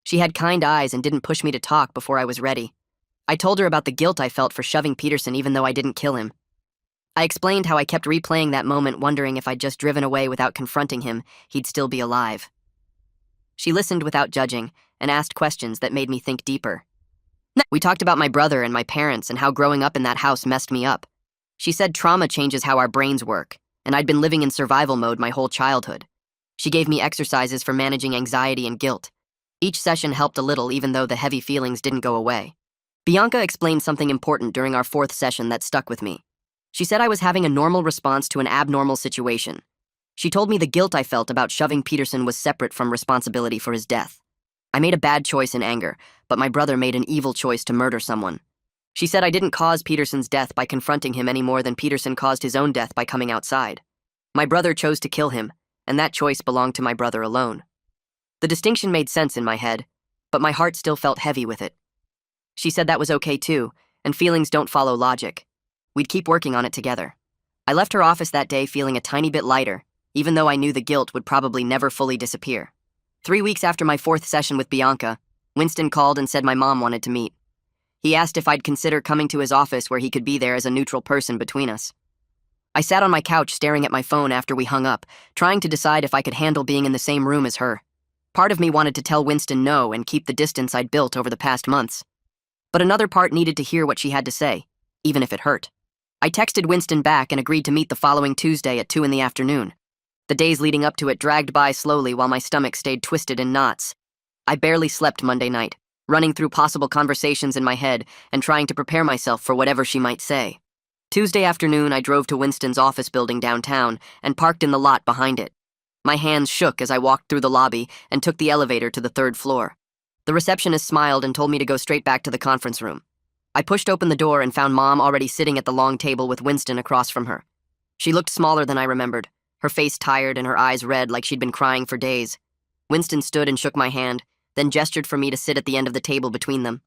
[SPEAKER 1] She had kind eyes and didn't push me to talk before I was ready. I told her about the guilt I felt for shoving Peterson even though I didn't kill him. I explained how I kept replaying that moment, wondering if I'd just driven away without confronting him, he'd still be alive. She listened without judging and asked questions that made me think deeper. We talked about my brother and my parents and how growing up in that house messed me up. She said trauma changes how our brains work, and I'd been living in survival mode my whole childhood. She gave me exercises for managing anxiety and guilt. Each session helped a little, even though the heavy feelings didn't go away. Bianca explained something important during our 4th session that stuck with me. She said I was having a normal response to an abnormal situation. She told me the guilt I felt about shoving Peterson was separate from responsibility for his death. I made a bad choice in anger, but my brother made an evil choice to murder someone. She said I didn't cause Peterson's death by confronting him any more than Peterson caused his own death by coming outside. My brother chose to kill him, and that choice belonged to my brother alone. The distinction made sense in my head, but my heart still felt heavy with it. She said that was okay too, and feelings don't follow logic. We'd keep working on it together. I left her office that day feeling a tiny bit lighter, even though I knew the guilt would probably never fully disappear. 3 weeks after my 4th session with Bianca, Winston called and said my mom wanted to meet. He asked if I'd consider coming to his office where he could be there as a neutral person between us. I sat on my couch staring at my phone after we hung up, trying to decide if I could handle being in the same room as her. Part of me wanted to tell Winston no and keep the distance I'd built over the past months. But another part needed to hear what she had to say, even if it hurt. I texted Winston back and agreed to meet the following Tuesday at 2 in the afternoon. The days leading up to it dragged by slowly while my stomach stayed twisted in knots. I barely slept Monday night, running through possible conversations in my head and trying to prepare myself for whatever she might say. Tuesday afternoon, I drove to Winston's office building downtown and parked in the lot behind it. My hands shook as I walked through the lobby and took the elevator to the 3rd floor. The receptionist smiled and told me to go straight back to the conference room. I pushed open the door and found Mom already sitting at the long table with Winston across from her. She looked smaller than I remembered, her face tired and her eyes red like she'd been crying for days. Winston stood and shook my hand, then gestured for me to sit at the end of the table between them.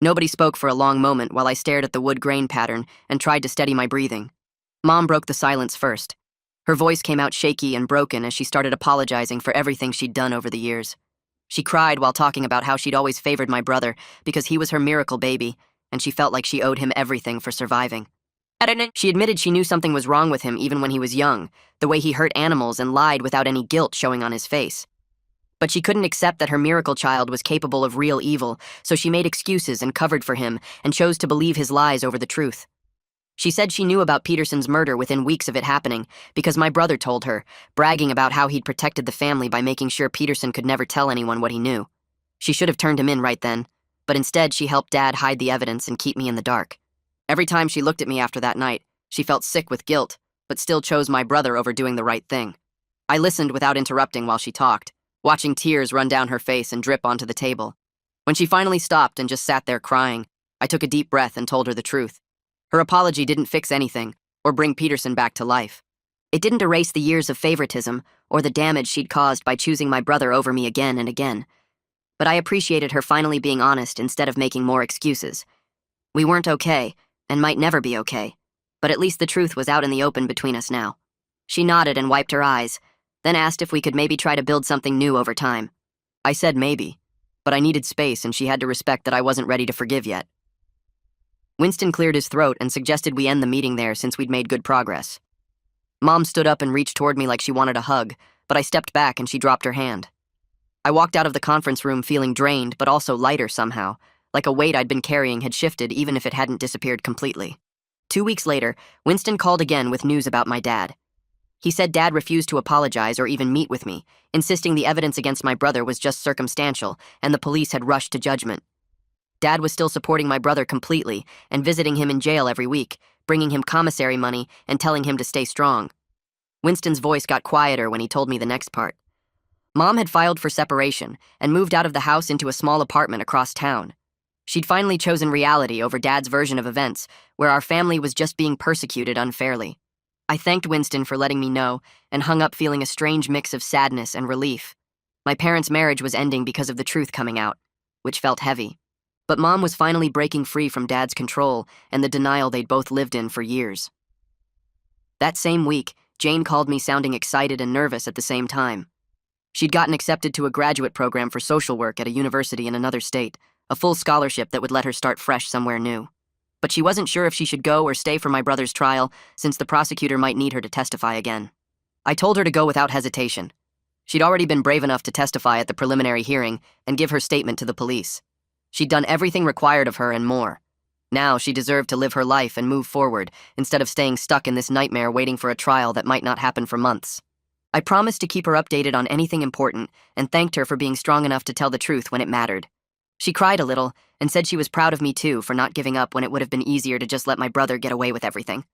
[SPEAKER 1] Nobody spoke for a long moment while I stared at the wood grain pattern and tried to steady my breathing. Mom broke the silence first. Her voice came out shaky and broken as she started apologizing for everything she'd done over the years. She cried while talking about how she'd always favored my brother because he was her miracle baby, and she felt like she owed him everything for surviving. She admitted she knew something was wrong with him even when he was young, the way he hurt animals and lied without any guilt showing on his face. But she couldn't accept that her miracle child was capable of real evil, so she made excuses and covered for him and chose to believe his lies over the truth. She said she knew about Peterson's murder within weeks of it happening because my brother told her, bragging about how he'd protected the family by making sure Peterson could never tell anyone what he knew. She should have turned him in right then, but instead she helped Dad hide the evidence and keep me in the dark. Every time she looked at me after that night, she felt sick with guilt, but still chose my brother over doing the right thing. I listened without interrupting while she talked, watching tears run down her face and drip onto the table. When she finally stopped and just sat there crying, I took a deep breath and told her the truth. Her apology didn't fix anything or bring Peterson back to life. It didn't erase the years of favoritism or the damage she'd caused by choosing my brother over me again and again. But I appreciated her finally being honest instead of making more excuses. We weren't okay, and might never be okay, but at least the truth was out in the open between us now. She nodded and wiped her eyes, then asked if we could maybe try to build something new over time. I said maybe, but I needed space and she had to respect that I wasn't ready to forgive yet. Winston cleared his throat and suggested we end the meeting there since we'd made good progress. Mom stood up and reached toward me like she wanted a hug, but I stepped back and she dropped her hand. I walked out of the conference room feeling drained, but also lighter somehow, like a weight I'd been carrying had shifted even if it hadn't disappeared completely. 2 weeks later, Winston called again with news about my dad. He said Dad refused to apologize or even meet with me, insisting the evidence against my brother was just circumstantial and the police had rushed to judgment. Dad was still supporting my brother completely and visiting him in jail every week, bringing him commissary money and telling him to stay strong. Winston's voice got quieter when he told me the next part. Mom had filed for separation and moved out of the house into a small apartment across town. She'd finally chosen reality over Dad's version of events, where our family was just being persecuted unfairly. I thanked Winston for letting me know and hung up feeling a strange mix of sadness and relief. My parents' marriage was ending because of the truth coming out, which felt heavy. But Mom was finally breaking free from Dad's control and the denial they'd both lived in for years. That same week, Jane called me sounding excited and nervous at the same time. She'd gotten accepted to a graduate program for social work at a university in another state, a full scholarship that would let her start fresh somewhere new. But she wasn't sure if she should go or stay for my brother's trial, since the prosecutor might need her to testify again. I told her to go without hesitation. She'd already been brave enough to testify at the preliminary hearing and give her statement to the police. She'd done everything required of her and more. Now she deserved to live her life and move forward, instead of staying stuck in this nightmare waiting for a trial that might not happen for months. I promised to keep her updated on anything important and thanked her for being strong enough to tell the truth when it mattered. She cried a little and said she was proud of me too for not giving up when it would have been easier to just let my brother get away with everything.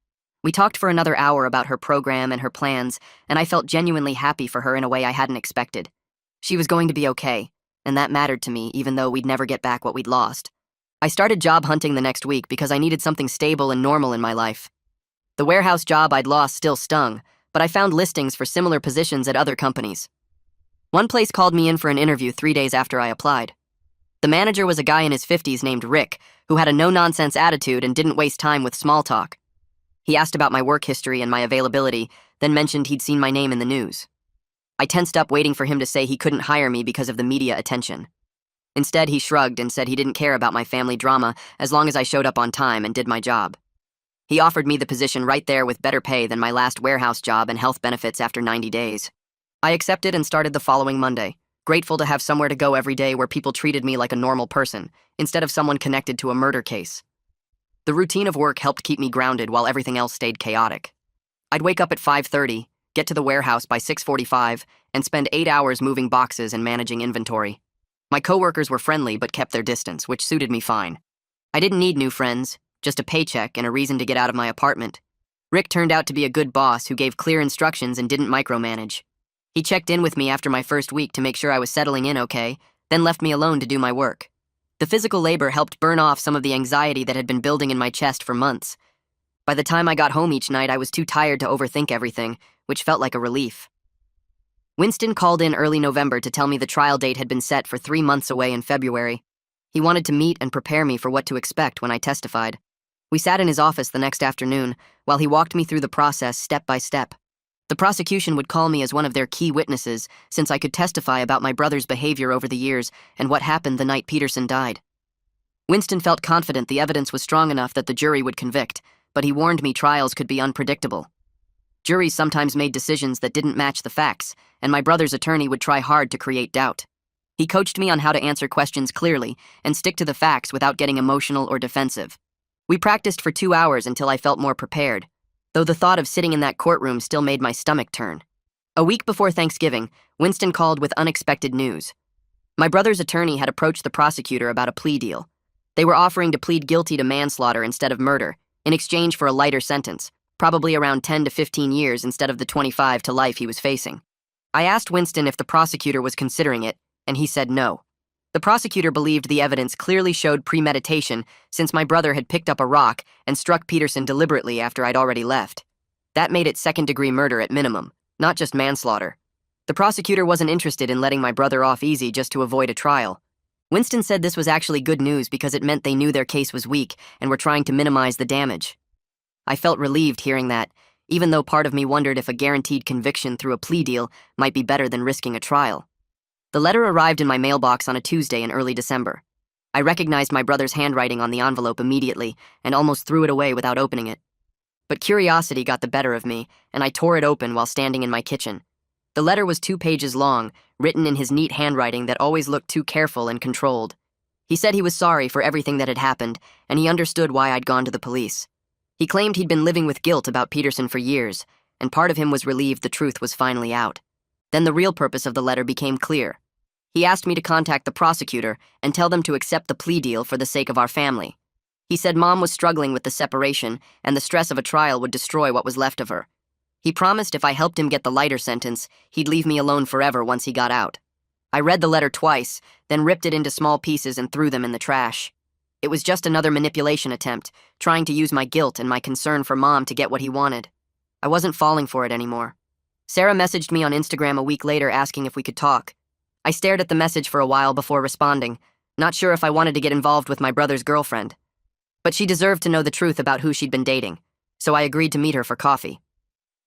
[SPEAKER 1] We talked for another hour about her program and her plans, and I felt genuinely happy for her in a way I hadn't expected. She was going to be okay, and that mattered to me even though we'd never get back what we'd lost. I started job hunting the next week because I needed something stable and normal in my life. The warehouse job I'd lost still stung, but I found listings for similar positions at other companies. One place called me in for an interview 3 days after I applied. The manager was a guy in his 50s named Rick, who had a no-nonsense attitude and didn't waste time with small talk. He asked about my work history and my availability, then mentioned he'd seen my name in the news. I tensed up waiting for him to say he couldn't hire me because of the media attention. Instead, he shrugged and said he didn't care about my family drama as long as I showed up on time and did my job. He offered me the position right there with better pay than my last warehouse job and health benefits after 90 days. I accepted and started the following Monday, grateful to have somewhere to go every day where people treated me like a normal person, instead of someone connected to a murder case. The routine of work helped keep me grounded while everything else stayed chaotic. I'd wake up at 5:30, get to the warehouse by 6:45, and spend 8 hours moving boxes and managing inventory. My coworkers were friendly but kept their distance, which suited me fine. I didn't need new friends, just a paycheck and a reason to get out of my apartment. Rick turned out to be a good boss who gave clear instructions and didn't micromanage. He checked in with me after my first week to make sure I was settling in okay, then left me alone to do my work. The physical labor helped burn off some of the anxiety that had been building in my chest for months. By the time I got home each night, I was too tired to overthink everything, which felt like a relief. Winston called in early November to tell me the trial date had been set for 3 months away in February. He wanted to meet and prepare me for what to expect when I testified. We sat in his office the next afternoon while he walked me through the process step by step. The prosecution would call me as one of their key witnesses since I could testify about my brother's behavior over the years and what happened the night Peterson died. Winston felt confident the evidence was strong enough that the jury would convict, but he warned me trials could be unpredictable. Juries sometimes made decisions that didn't match the facts, and my brother's attorney would try hard to create doubt. He coached me on how to answer questions clearly and stick to the facts without getting emotional or defensive. We practiced for 2 hours until I felt more prepared, though the thought of sitting in that courtroom still made my stomach turn. A week before Thanksgiving, Winston called with unexpected news. My brother's attorney had approached the prosecutor about a plea deal. They were offering to plead guilty to manslaughter instead of murder, in exchange for a lighter sentence, probably around 10 to 15 years instead of the 25 to life he was facing. I asked Winston if the prosecutor was considering it, and he said no. The prosecutor believed the evidence clearly showed premeditation since my brother had picked up a rock and struck Peterson deliberately after I'd already left. That made it second-degree murder at minimum, not just manslaughter. The prosecutor wasn't interested in letting my brother off easy just to avoid a trial. Winston said this was actually good news because it meant they knew their case was weak and were trying to minimize the damage. I felt relieved hearing that, even though part of me wondered if a guaranteed conviction through a plea deal might be better than risking a trial. The letter arrived in my mailbox on a Tuesday in early December. I recognized my brother's handwriting on the envelope immediately and almost threw it away without opening it. But curiosity got the better of me, and I tore it open while standing in my kitchen. The letter was 2 pages long, written in his neat handwriting that always looked too careful and controlled. He said he was sorry for everything that had happened, and he understood why I'd gone to the police. He claimed he'd been living with guilt about Peterson for years, and part of him was relieved the truth was finally out. Then the real purpose of the letter became clear. He asked me to contact the prosecutor and tell them to accept the plea deal for the sake of our family. He said Mom was struggling with the separation, and the stress of a trial would destroy what was left of her. He promised if I helped him get the lighter sentence, he'd leave me alone forever once he got out. I read the letter twice, then ripped it into small pieces and threw them in the trash. It was just another manipulation attempt, trying to use my guilt and my concern for Mom to get what he wanted. I wasn't falling for it anymore. Sarah messaged me on Instagram a week later asking if we could talk. I stared at the message for a while before responding, not sure if I wanted to get involved with my brother's girlfriend. But she deserved to know the truth about who she'd been dating, so I agreed to meet her for coffee.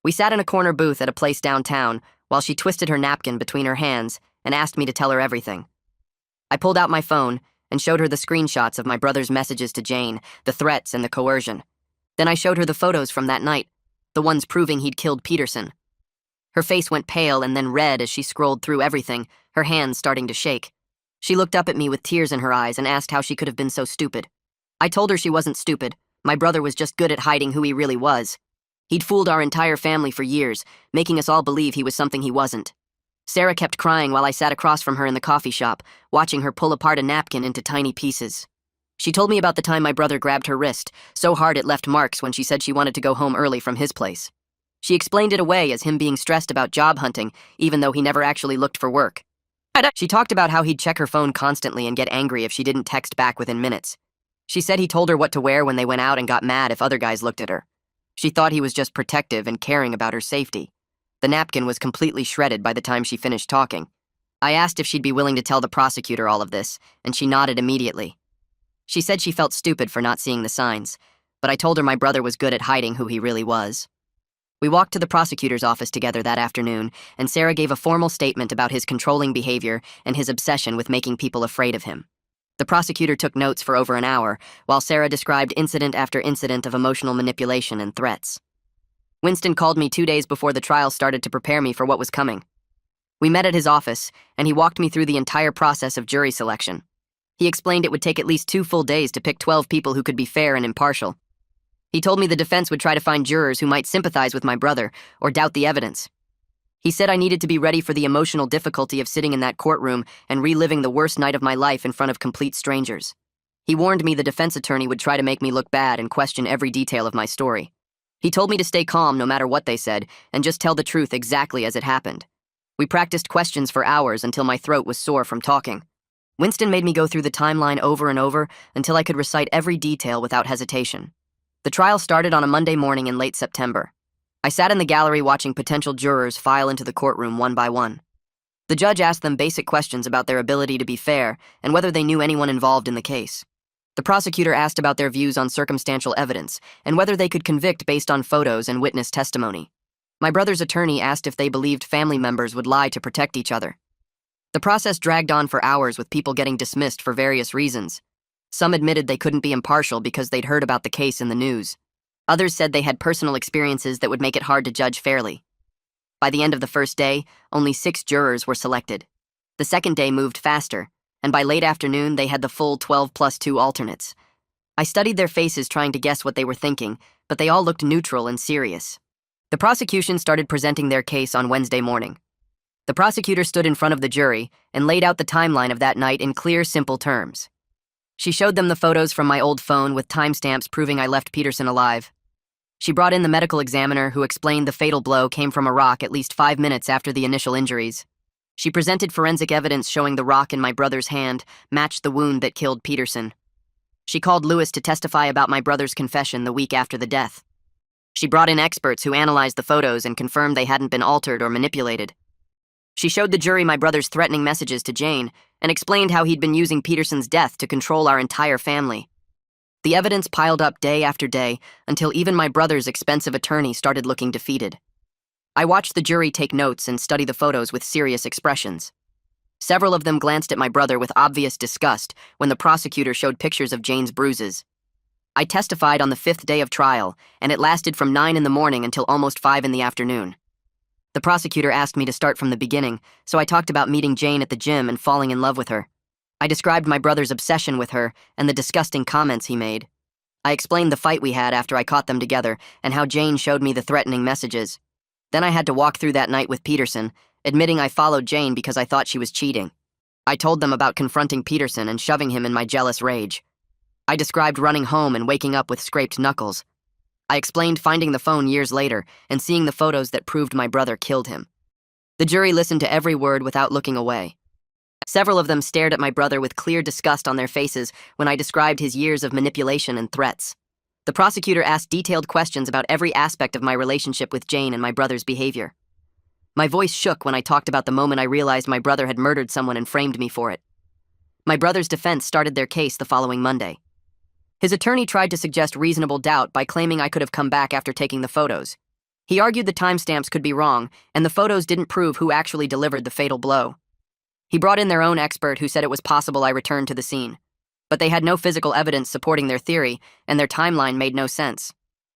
[SPEAKER 1] We sat in a corner booth at a place downtown while she twisted her napkin between her hands and asked me to tell her everything. I pulled out my phone and showed her the screenshots of my brother's messages to Jane, the threats and the coercion. Then I showed her the photos from that night, the ones proving he'd killed Peterson. Her face went pale and then red as she scrolled through everything, her hands starting to shake. She looked up at me with tears in her eyes and asked how she could have been so stupid. I told her she wasn't stupid. My brother was just good at hiding who he really was. He'd fooled our entire family for years, making us all believe he was something he wasn't. Sarah kept crying while I sat across from her in the coffee shop, watching her pull apart a napkin into tiny pieces. She told me about the time my brother grabbed her wrist, so hard it left marks when she said she wanted to go home early from his place. She explained it away as him being stressed about job hunting, even though he never actually looked for work. She talked about how he'd check her phone constantly and get angry if she didn't text back within minutes. She said he told her what to wear when they went out and got mad if other guys looked at her. She thought he was just protective and caring about her safety. The napkin was completely shredded by the time she finished talking. I asked if she'd be willing to tell the prosecutor all of this, and she nodded immediately. She said she felt stupid for not seeing the signs, but I told her my brother was good at hiding who he really was. We walked to the prosecutor's office together that afternoon, and Sarah gave a formal statement about his controlling behavior and his obsession with making people afraid of him. The prosecutor took notes for over an hour, while Sarah described incident after incident of emotional manipulation and threats. Winston called me 2 days before the trial started to prepare me for what was coming. We met at his office, and he walked me through the entire process of jury selection. He explained it would take at least 2 full days to pick 12 people who could be fair and impartial. He told me the defense would try to find jurors who might sympathize with my brother or doubt the evidence. He said I needed to be ready for the emotional difficulty of sitting in that courtroom and reliving the worst night of my life in front of complete strangers. He warned me the defense attorney would try to make me look bad and question every detail of my story. He told me to stay calm no matter what they said and just tell the truth exactly as it happened. We practiced questions for hours until my throat was sore from talking. Winston made me go through the timeline over and over until I could recite every detail without hesitation. The trial started on a Monday morning in late September. I sat in the gallery watching potential jurors file into the courtroom one by one. The judge asked them basic questions about their ability to be fair and whether they knew anyone involved in the case. The prosecutor asked about their views on circumstantial evidence and whether they could convict based on photos and witness testimony. My brother's attorney asked if they believed family members would lie to protect each other. The process dragged on for hours with people getting dismissed for various reasons. Some admitted they couldn't be impartial because they'd heard about the case in the news. Others said they had personal experiences that would make it hard to judge fairly. By the end of the first day, only 6 jurors were selected. The second day moved faster, and by late afternoon they had the full 12 plus 2 alternates. I studied their faces trying to guess what they were thinking, but they all looked neutral and serious. The prosecution started presenting their case on Wednesday morning. The prosecutor stood in front of the jury and laid out the timeline of that night in clear, simple terms. She showed them the photos from my old phone with timestamps proving I left Peterson alive. She brought in the medical examiner who explained the fatal blow came from a rock at least 5 minutes after the initial injuries. She presented forensic evidence showing the rock in my brother's hand matched the wound that killed Peterson. She called Lewis to testify about my brother's confession the week after the death. She brought in experts who analyzed the photos and confirmed they hadn't been altered or manipulated. She showed the jury my brother's threatening messages to Jane and explained how he'd been using Peterson's death to control our entire family. The evidence piled up day after day until even my brother's expensive attorney started looking defeated. I watched the jury take notes and study the photos with serious expressions. Several of them glanced at my brother with obvious disgust when the prosecutor showed pictures of Jane's bruises. I testified on the 5th day of trial, and it lasted from 9 in the morning until almost 5 in the afternoon. The prosecutor asked me to start from the beginning, so I talked about meeting Jane at the gym and falling in love with her. I described my brother's obsession with her and the disgusting comments he made. I explained the fight we had after I caught them together and how Jane showed me the threatening messages. Then I had to walk through that night with Peterson, admitting I followed Jane because I thought she was cheating. I told them about confronting Peterson and shoving him in my jealous rage. I described running home and waking up with scraped knuckles. I explained finding the phone years later and seeing the photos that proved my brother killed him. The jury listened to every word without looking away. Several of them stared at my brother with clear disgust on their faces when I described his years of manipulation and threats. The prosecutor asked detailed questions about every aspect of my relationship with Jane and my brother's behavior. My voice shook when I talked about the moment I realized my brother had murdered someone and framed me for it. My brother's defense started their case the following Monday. His attorney tried to suggest reasonable doubt by claiming I could have come back after taking the photos. He argued the timestamps could be wrong, and the photos didn't prove who actually delivered the fatal blow. He brought in their own expert who said it was possible I returned to the scene. But they had no physical evidence supporting their theory, and their timeline made no sense.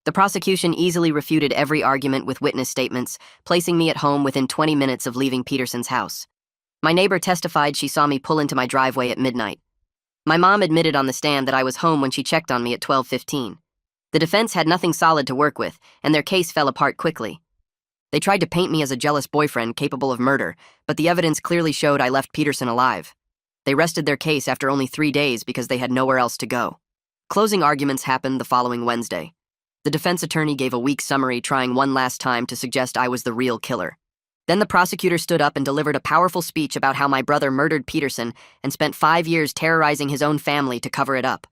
[SPEAKER 1] The prosecution easily refuted every argument with witness statements, placing me at home within 20 minutes of leaving Peterson's house. My neighbor testified she saw me pull into my driveway at midnight. My mom admitted on the stand that I was home when she checked on me at 12:15. The defense had nothing solid to work with, and their case fell apart quickly. They tried to paint me as a jealous boyfriend capable of murder, but the evidence clearly showed I left Peterson alive. They rested their case after only 3 days because they had nowhere else to go. Closing arguments happened the following Wednesday. The defense attorney gave a weak summary, trying one last time to suggest I was the real killer. Then the prosecutor stood up and delivered a powerful speech about how my brother murdered Peterson and spent 5 years terrorizing his own family to cover it up.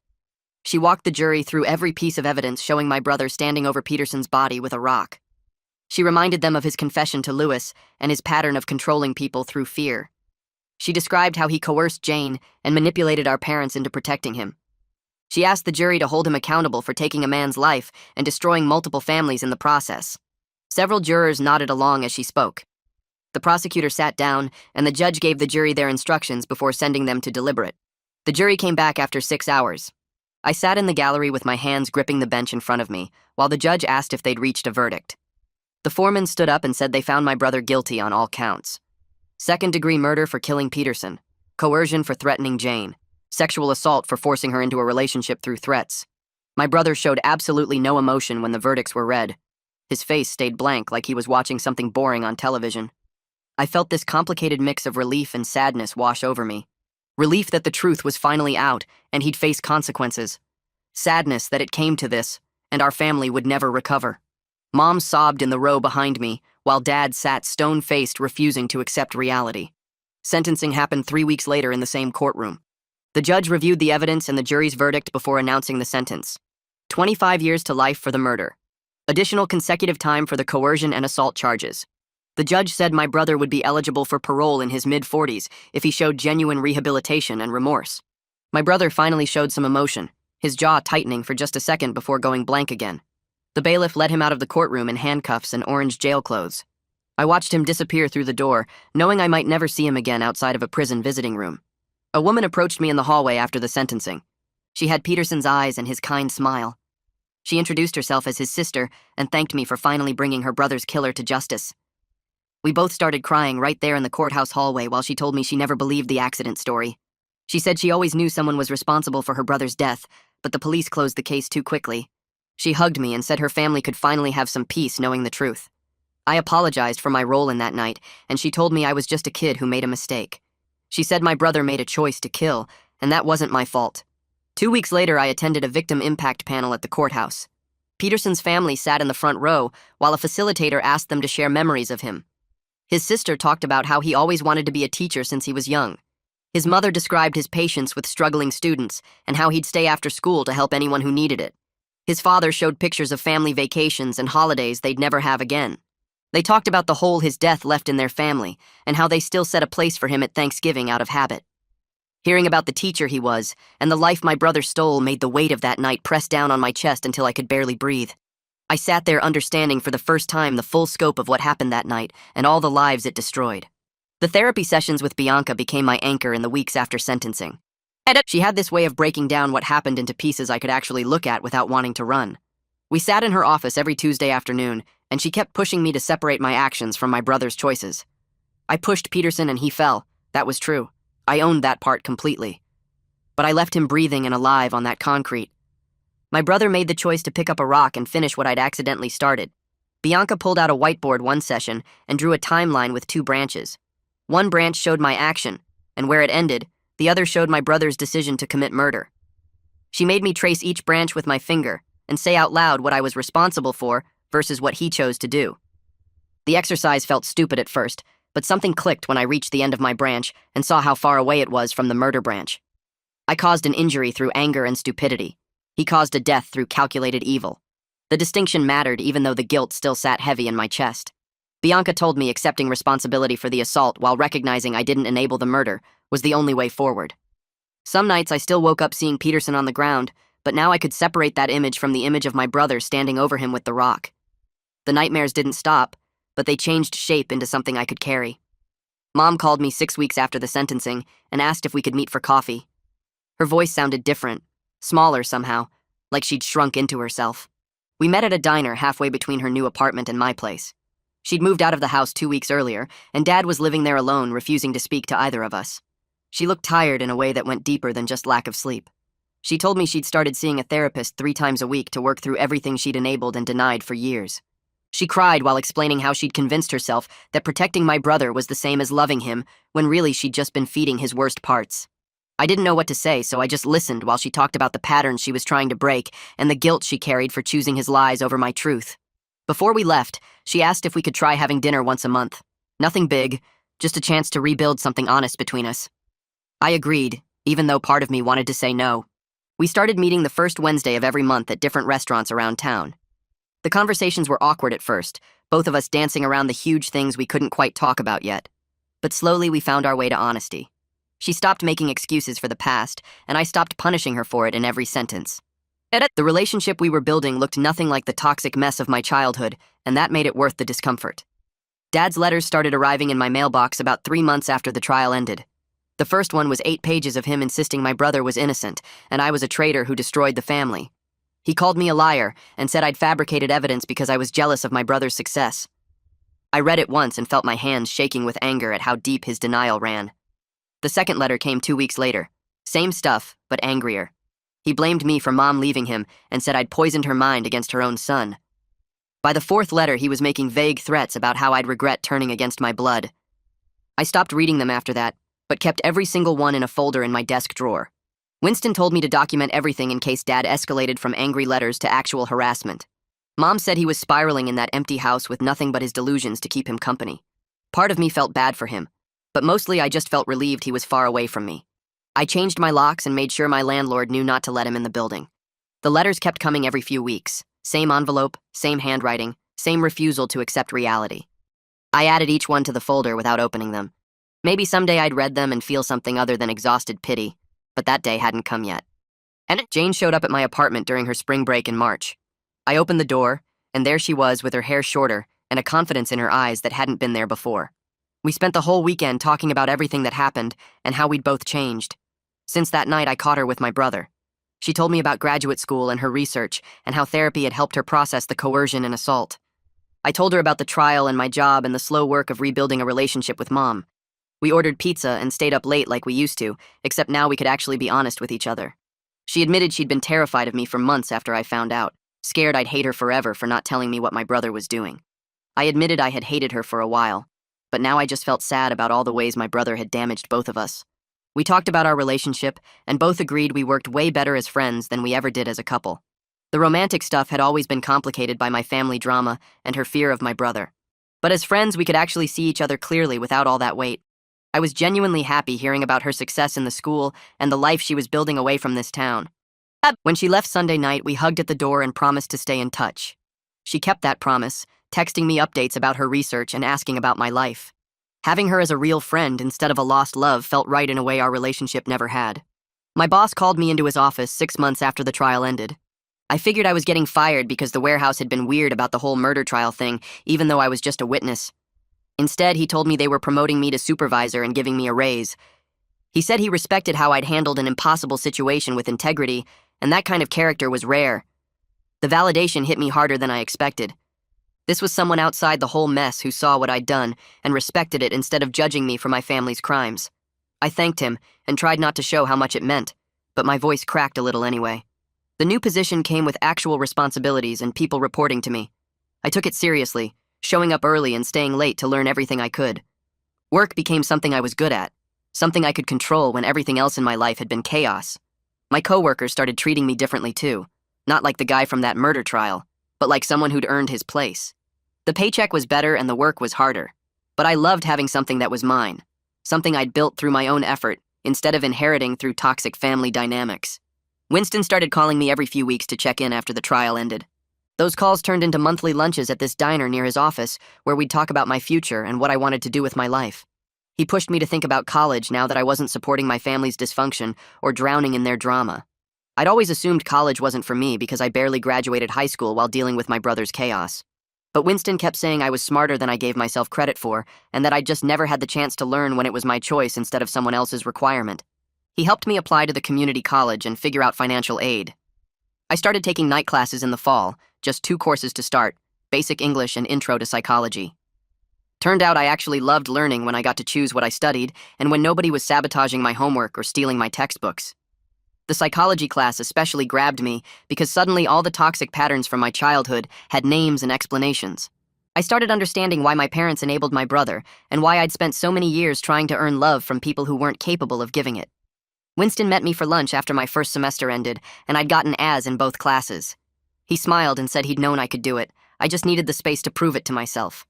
[SPEAKER 1] She walked the jury through every piece of evidence showing my brother standing over Peterson's body with a rock. She reminded them of his confession to Lewis and his pattern of controlling people through fear. She described how he coerced Jane and manipulated our parents into protecting him. She asked the jury to hold him accountable for taking a man's life and destroying multiple families in the process. Several jurors nodded along as she spoke. The prosecutor sat down, and the judge gave the jury their instructions before sending them to deliberate. The jury came back after 6 hours. I sat in the gallery with my hands gripping the bench in front of me, while the judge asked if they'd reached a verdict. The foreman stood up and said they found my brother guilty on all counts. Second-degree murder for killing Peterson, coercion for threatening Jane, sexual assault for forcing her into a relationship through threats. My brother showed absolutely no emotion when the verdicts were read. His face stayed blank like he was watching something boring on television. I felt this complicated mix of relief and sadness wash over me. Relief that the truth was finally out and he'd face consequences. Sadness that it came to this, and our family would never recover. Mom sobbed in the row behind me, while Dad sat stone-faced, refusing to accept reality. Sentencing happened 3 weeks later in the same courtroom. The judge reviewed the evidence and the jury's verdict before announcing the sentence. 25 years to life for the murder. Additional consecutive time for the coercion and assault charges. The judge said my brother would be eligible for parole in his mid-40s if he showed genuine rehabilitation and remorse. My brother finally showed some emotion, his jaw tightening for just a second before going blank again. The bailiff led him out of the courtroom in handcuffs and orange jail clothes. I watched him disappear through the door, knowing I might never see him again outside of a prison visiting room. A woman approached me in the hallway after the sentencing. She had Peterson's eyes and his kind smile. She introduced herself as his sister and thanked me for finally bringing her brother's killer to justice. We both started crying right there in the courthouse hallway while she told me she never believed the accident story. She said she always knew someone was responsible for her brother's death, but the police closed the case too quickly. She hugged me and said her family could finally have some peace knowing the truth. I apologized for my role in that night, and she told me I was just a kid who made a mistake. She said my brother made a choice to kill, and that wasn't my fault. 2 weeks later, I attended a victim impact panel at the courthouse. Peterson's family sat in the front row, while a facilitator asked them to share memories of him. His sister talked about how he always wanted to be a teacher since he was young. His mother described his patience with struggling students and how he'd stay after school to help anyone who needed it. His father showed pictures of family vacations and holidays they'd never have again. They talked about the hole his death left in their family and how they still set a place for him at Thanksgiving out of habit. Hearing about the teacher he was, and the life my brother stole made the weight of that night press down on my chest until I could barely breathe. I sat there understanding for the first time the full scope of what happened that night and all the lives it destroyed. The therapy sessions with Bianca became my anchor in the weeks after sentencing. She had this way of breaking down what happened into pieces I could actually look at without wanting to run. We sat in her office every Tuesday afternoon, and she kept pushing me to separate my actions from my brother's choices. I pushed Peterson and he fell. That was true. I owned that part completely. But I left him breathing and alive on that concrete. My brother made the choice to pick up a rock and finish what I'd accidentally started. Bianca pulled out a whiteboard one session and drew a timeline with 2 branches. One branch showed my action, and where it ended, the other showed my brother's decision to commit murder. She made me trace each branch with my finger and say out loud what I was responsible for versus what he chose to do. The exercise felt stupid at first, but something clicked when I reached the end of my branch and saw how far away it was from the murder branch. I caused an injury through anger and stupidity. He caused a death through calculated evil. The distinction mattered even though the guilt still sat heavy in my chest. Bianca told me accepting responsibility for the assault while recognizing I didn't enable the murder was the only way forward. Some nights I still woke up seeing Peterson on the ground, but now I could separate that image from the image of my brother standing over him with the rock. The nightmares didn't stop, but they changed shape into something I could carry. Mom called me 6 weeks after the sentencing and asked if we could meet for coffee. Her voice sounded different, smaller somehow, like she'd shrunk into herself. We met at a diner halfway between her new apartment and my place. She'd moved out of the house 2 weeks earlier, and Dad was living there alone, refusing to speak to either of us. She looked tired in a way that went deeper than just lack of sleep. She told me she'd started seeing a therapist 3 times a week to work through everything she'd enabled and denied for years. She cried while explaining how she'd convinced herself that protecting my brother was the same as loving him, when really she'd just been feeding his worst parts. I didn't know what to say, so I just listened while she talked about the patterns she was trying to break and the guilt she carried for choosing his lies over my truth. Before we left, she asked if we could try having dinner once a month. Nothing big, just a chance to rebuild something honest between us. I agreed, even though part of me wanted to say no. We started meeting the first Wednesday of every month at different restaurants around town. The conversations were awkward at first, both of us dancing around the huge things we couldn't quite talk about yet. But slowly we found our way to honesty. She stopped making excuses for the past, and I stopped punishing her for it in every sentence. The relationship we were building looked nothing like the toxic mess of my childhood, and that made it worth the discomfort. Dad's letters started arriving in my mailbox about 3 months after the trial ended. The first one was 8 pages of him insisting my brother was innocent, and I was a traitor who destroyed the family. He called me a liar and said I'd fabricated evidence because I was jealous of my brother's success. I read it once and felt my hands shaking with anger at how deep his denial ran. The second letter came 2 weeks later. Same stuff, but angrier. He blamed me for Mom leaving him and said I'd poisoned her mind against her own son. By the 4th letter, he was making vague threats about how I'd regret turning against my blood. I stopped reading them after that, but kept every single one in a folder in my desk drawer. Winston told me to document everything in case Dad escalated from angry letters to actual harassment. Mom said he was spiraling in that empty house with nothing but his delusions to keep him company. Part of me felt bad for him, but mostly I just felt relieved he was far away from me. I changed my locks and made sure my landlord knew not to let him in the building. The letters kept coming every few weeks. Same envelope, same handwriting, same refusal to accept reality. I added each one to the folder without opening them. Maybe someday I'd read them and feel something other than exhausted pity, but that day hadn't come yet. And Jane showed up at my apartment during her spring break in March. I opened the door, and there she was with her hair shorter and a confidence in her eyes that hadn't been there before. We spent the whole weekend talking about everything that happened and how we'd both changed. Since that night, I caught her with my brother. She told me about graduate school and her research and how therapy had helped her process the coercion and assault. I told her about the trial and my job and the slow work of rebuilding a relationship with Mom. We ordered pizza and stayed up late like we used to, except now we could actually be honest with each other. She admitted she'd been terrified of me for months after I found out, scared I'd hate her forever for not telling me what my brother was doing. I admitted I had hated her for a while, but now I just felt sad about all the ways my brother had damaged both of us. We talked about our relationship, and both agreed we worked way better as friends than we ever did as a couple. The romantic stuff had always been complicated by my family drama and her fear of my brother. But as friends, we could actually see each other clearly without all that weight. I was genuinely happy hearing about her success in the school and the life she was building away from this town. When she left Sunday night, we hugged at the door and promised to stay in touch. She kept that promise, texting me updates about her research and asking about my life. Having her as a real friend instead of a lost love felt right in a way our relationship never had. My boss called me into his office 6 months after the trial ended. I figured I was getting fired because the warehouse had been weird about the whole murder trial thing, even though I was just a witness. Instead, he told me they were promoting me to supervisor and giving me a raise. He said he respected how I'd handled an impossible situation with integrity, and that kind of character was rare. The validation hit me harder than I expected. This was someone outside the whole mess who saw what I'd done and respected it instead of judging me for my family's crimes. I thanked him and tried not to show how much it meant, but my voice cracked a little anyway. The new position came with actual responsibilities and people reporting to me. I took it seriously, showing up early and staying late to learn everything I could. Work became something I was good at, something I could control when everything else in my life had been chaos. My coworkers started treating me differently too, not like the guy from that murder trial, but like someone who'd earned his place. The paycheck was better and the work was harder, but I loved having something that was mine, something I'd built through my own effort instead of inheriting through toxic family dynamics. Winston started calling me every few weeks to check in after the trial ended. Those calls turned into monthly lunches at this diner near his office where we'd talk about my future and what I wanted to do with my life. He pushed me to think about college now that I wasn't supporting my family's dysfunction or drowning in their drama. I'd always assumed college wasn't for me because I barely graduated high school while dealing with my brother's chaos. But Winston kept saying I was smarter than I gave myself credit for and that I'd just never had the chance to learn when it was my choice instead of someone else's requirement. He helped me apply to the community college and figure out financial aid. I started taking night classes in the fall, just 2 courses to start, basic English and intro to psychology. Turned out I actually loved learning when I got to choose what I studied and when nobody was sabotaging my homework or stealing my textbooks. The psychology class especially grabbed me because suddenly all the toxic patterns from my childhood had names and explanations. I started understanding why my parents enabled my brother and why I'd spent so many years trying to earn love from people who weren't capable of giving it. Winston met me for lunch after my first semester ended, and I'd gotten A's in both classes. He smiled and said he'd known I could do it. I just needed the space to prove it to myself.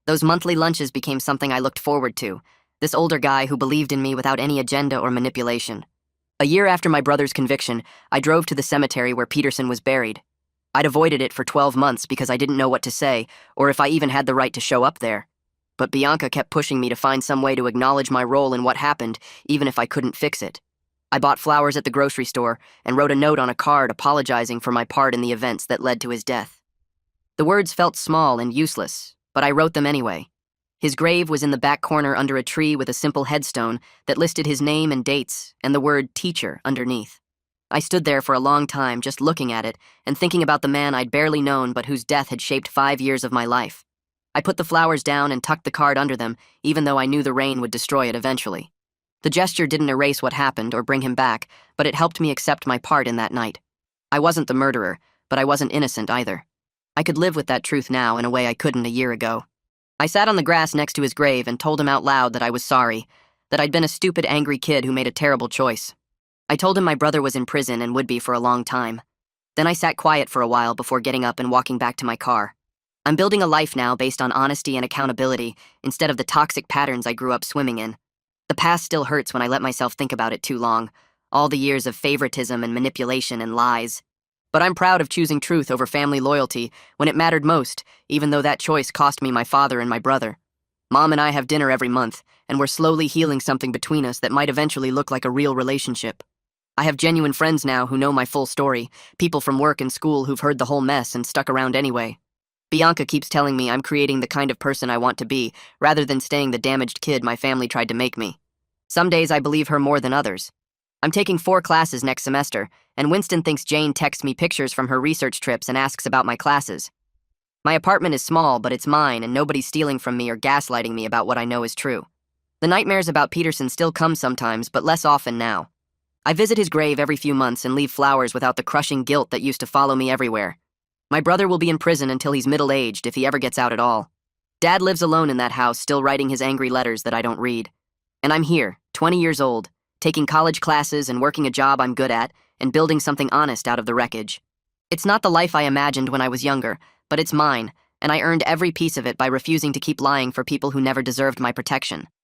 [SPEAKER 1] Those monthly lunches became something I looked forward to, this older guy who believed in me without any agenda or manipulation. A year after my brother's conviction, I drove to the cemetery where Peterson was buried. I'd avoided it for 12 months because I didn't know what to say, or if I even had the right to show up there. But Bianca kept pushing me to find some way to acknowledge my role in what happened, even if I couldn't fix it. I bought flowers at the grocery store and wrote a note on a card apologizing for my part in the events that led to his death. The words felt small and useless, but I wrote them anyway. His grave was in the back corner under a tree with a simple headstone that listed his name and dates and the word teacher underneath. I stood there for a long time just looking at it and thinking about the man I'd barely known but whose death had shaped 5 years of my life. I put the flowers down and tucked the card under them, even though I knew the rain would destroy it eventually. The gesture didn't erase what happened or bring him back, but it helped me accept my part in that night. I wasn't the murderer, but I wasn't innocent either. I could live with that truth now in a way I couldn't a year ago. I sat on the grass next to his grave and told him out loud that I was sorry, that I'd been a stupid, angry kid who made a terrible choice. I told him my brother was in prison and would be for a long time. Then I sat quiet for a while before getting up and walking back to my car. I'm building a life now based on honesty and accountability instead of the toxic patterns I grew up swimming in. The past still hurts when I let myself think about it too long, all the years of favoritism and manipulation and lies. But I'm proud of choosing truth over family loyalty when it mattered most, even though that choice cost me my father and my brother. Mom and I have dinner every month, and we're slowly healing something between us that might eventually look like a real relationship. I have genuine friends now who know my full story, people from work and school who've heard the whole mess and stuck around anyway. Bianca keeps telling me I'm creating the kind of person I want to be, rather than staying the damaged kid my family tried to make me. Some days I believe her more than others. I'm taking 4 classes next semester, and Winston thinks Jane texts me pictures from her research trips and asks about my classes. My apartment is small, but it's mine, and nobody's stealing from me or gaslighting me about what I know is true. The nightmares about Peterson still come sometimes, but less often now. I visit his grave every few months and leave flowers without the crushing guilt that used to follow me everywhere. My brother will be in prison until he's middle-aged, if he ever gets out at all. Dad lives alone in that house, still writing his angry letters that I don't read. And I'm here, 20 years old, taking college classes and working a job I'm good at, and building something honest out of the wreckage. It's not the life I imagined when I was younger, but it's mine, and I earned every piece of it by refusing to keep lying for people who never deserved my protection.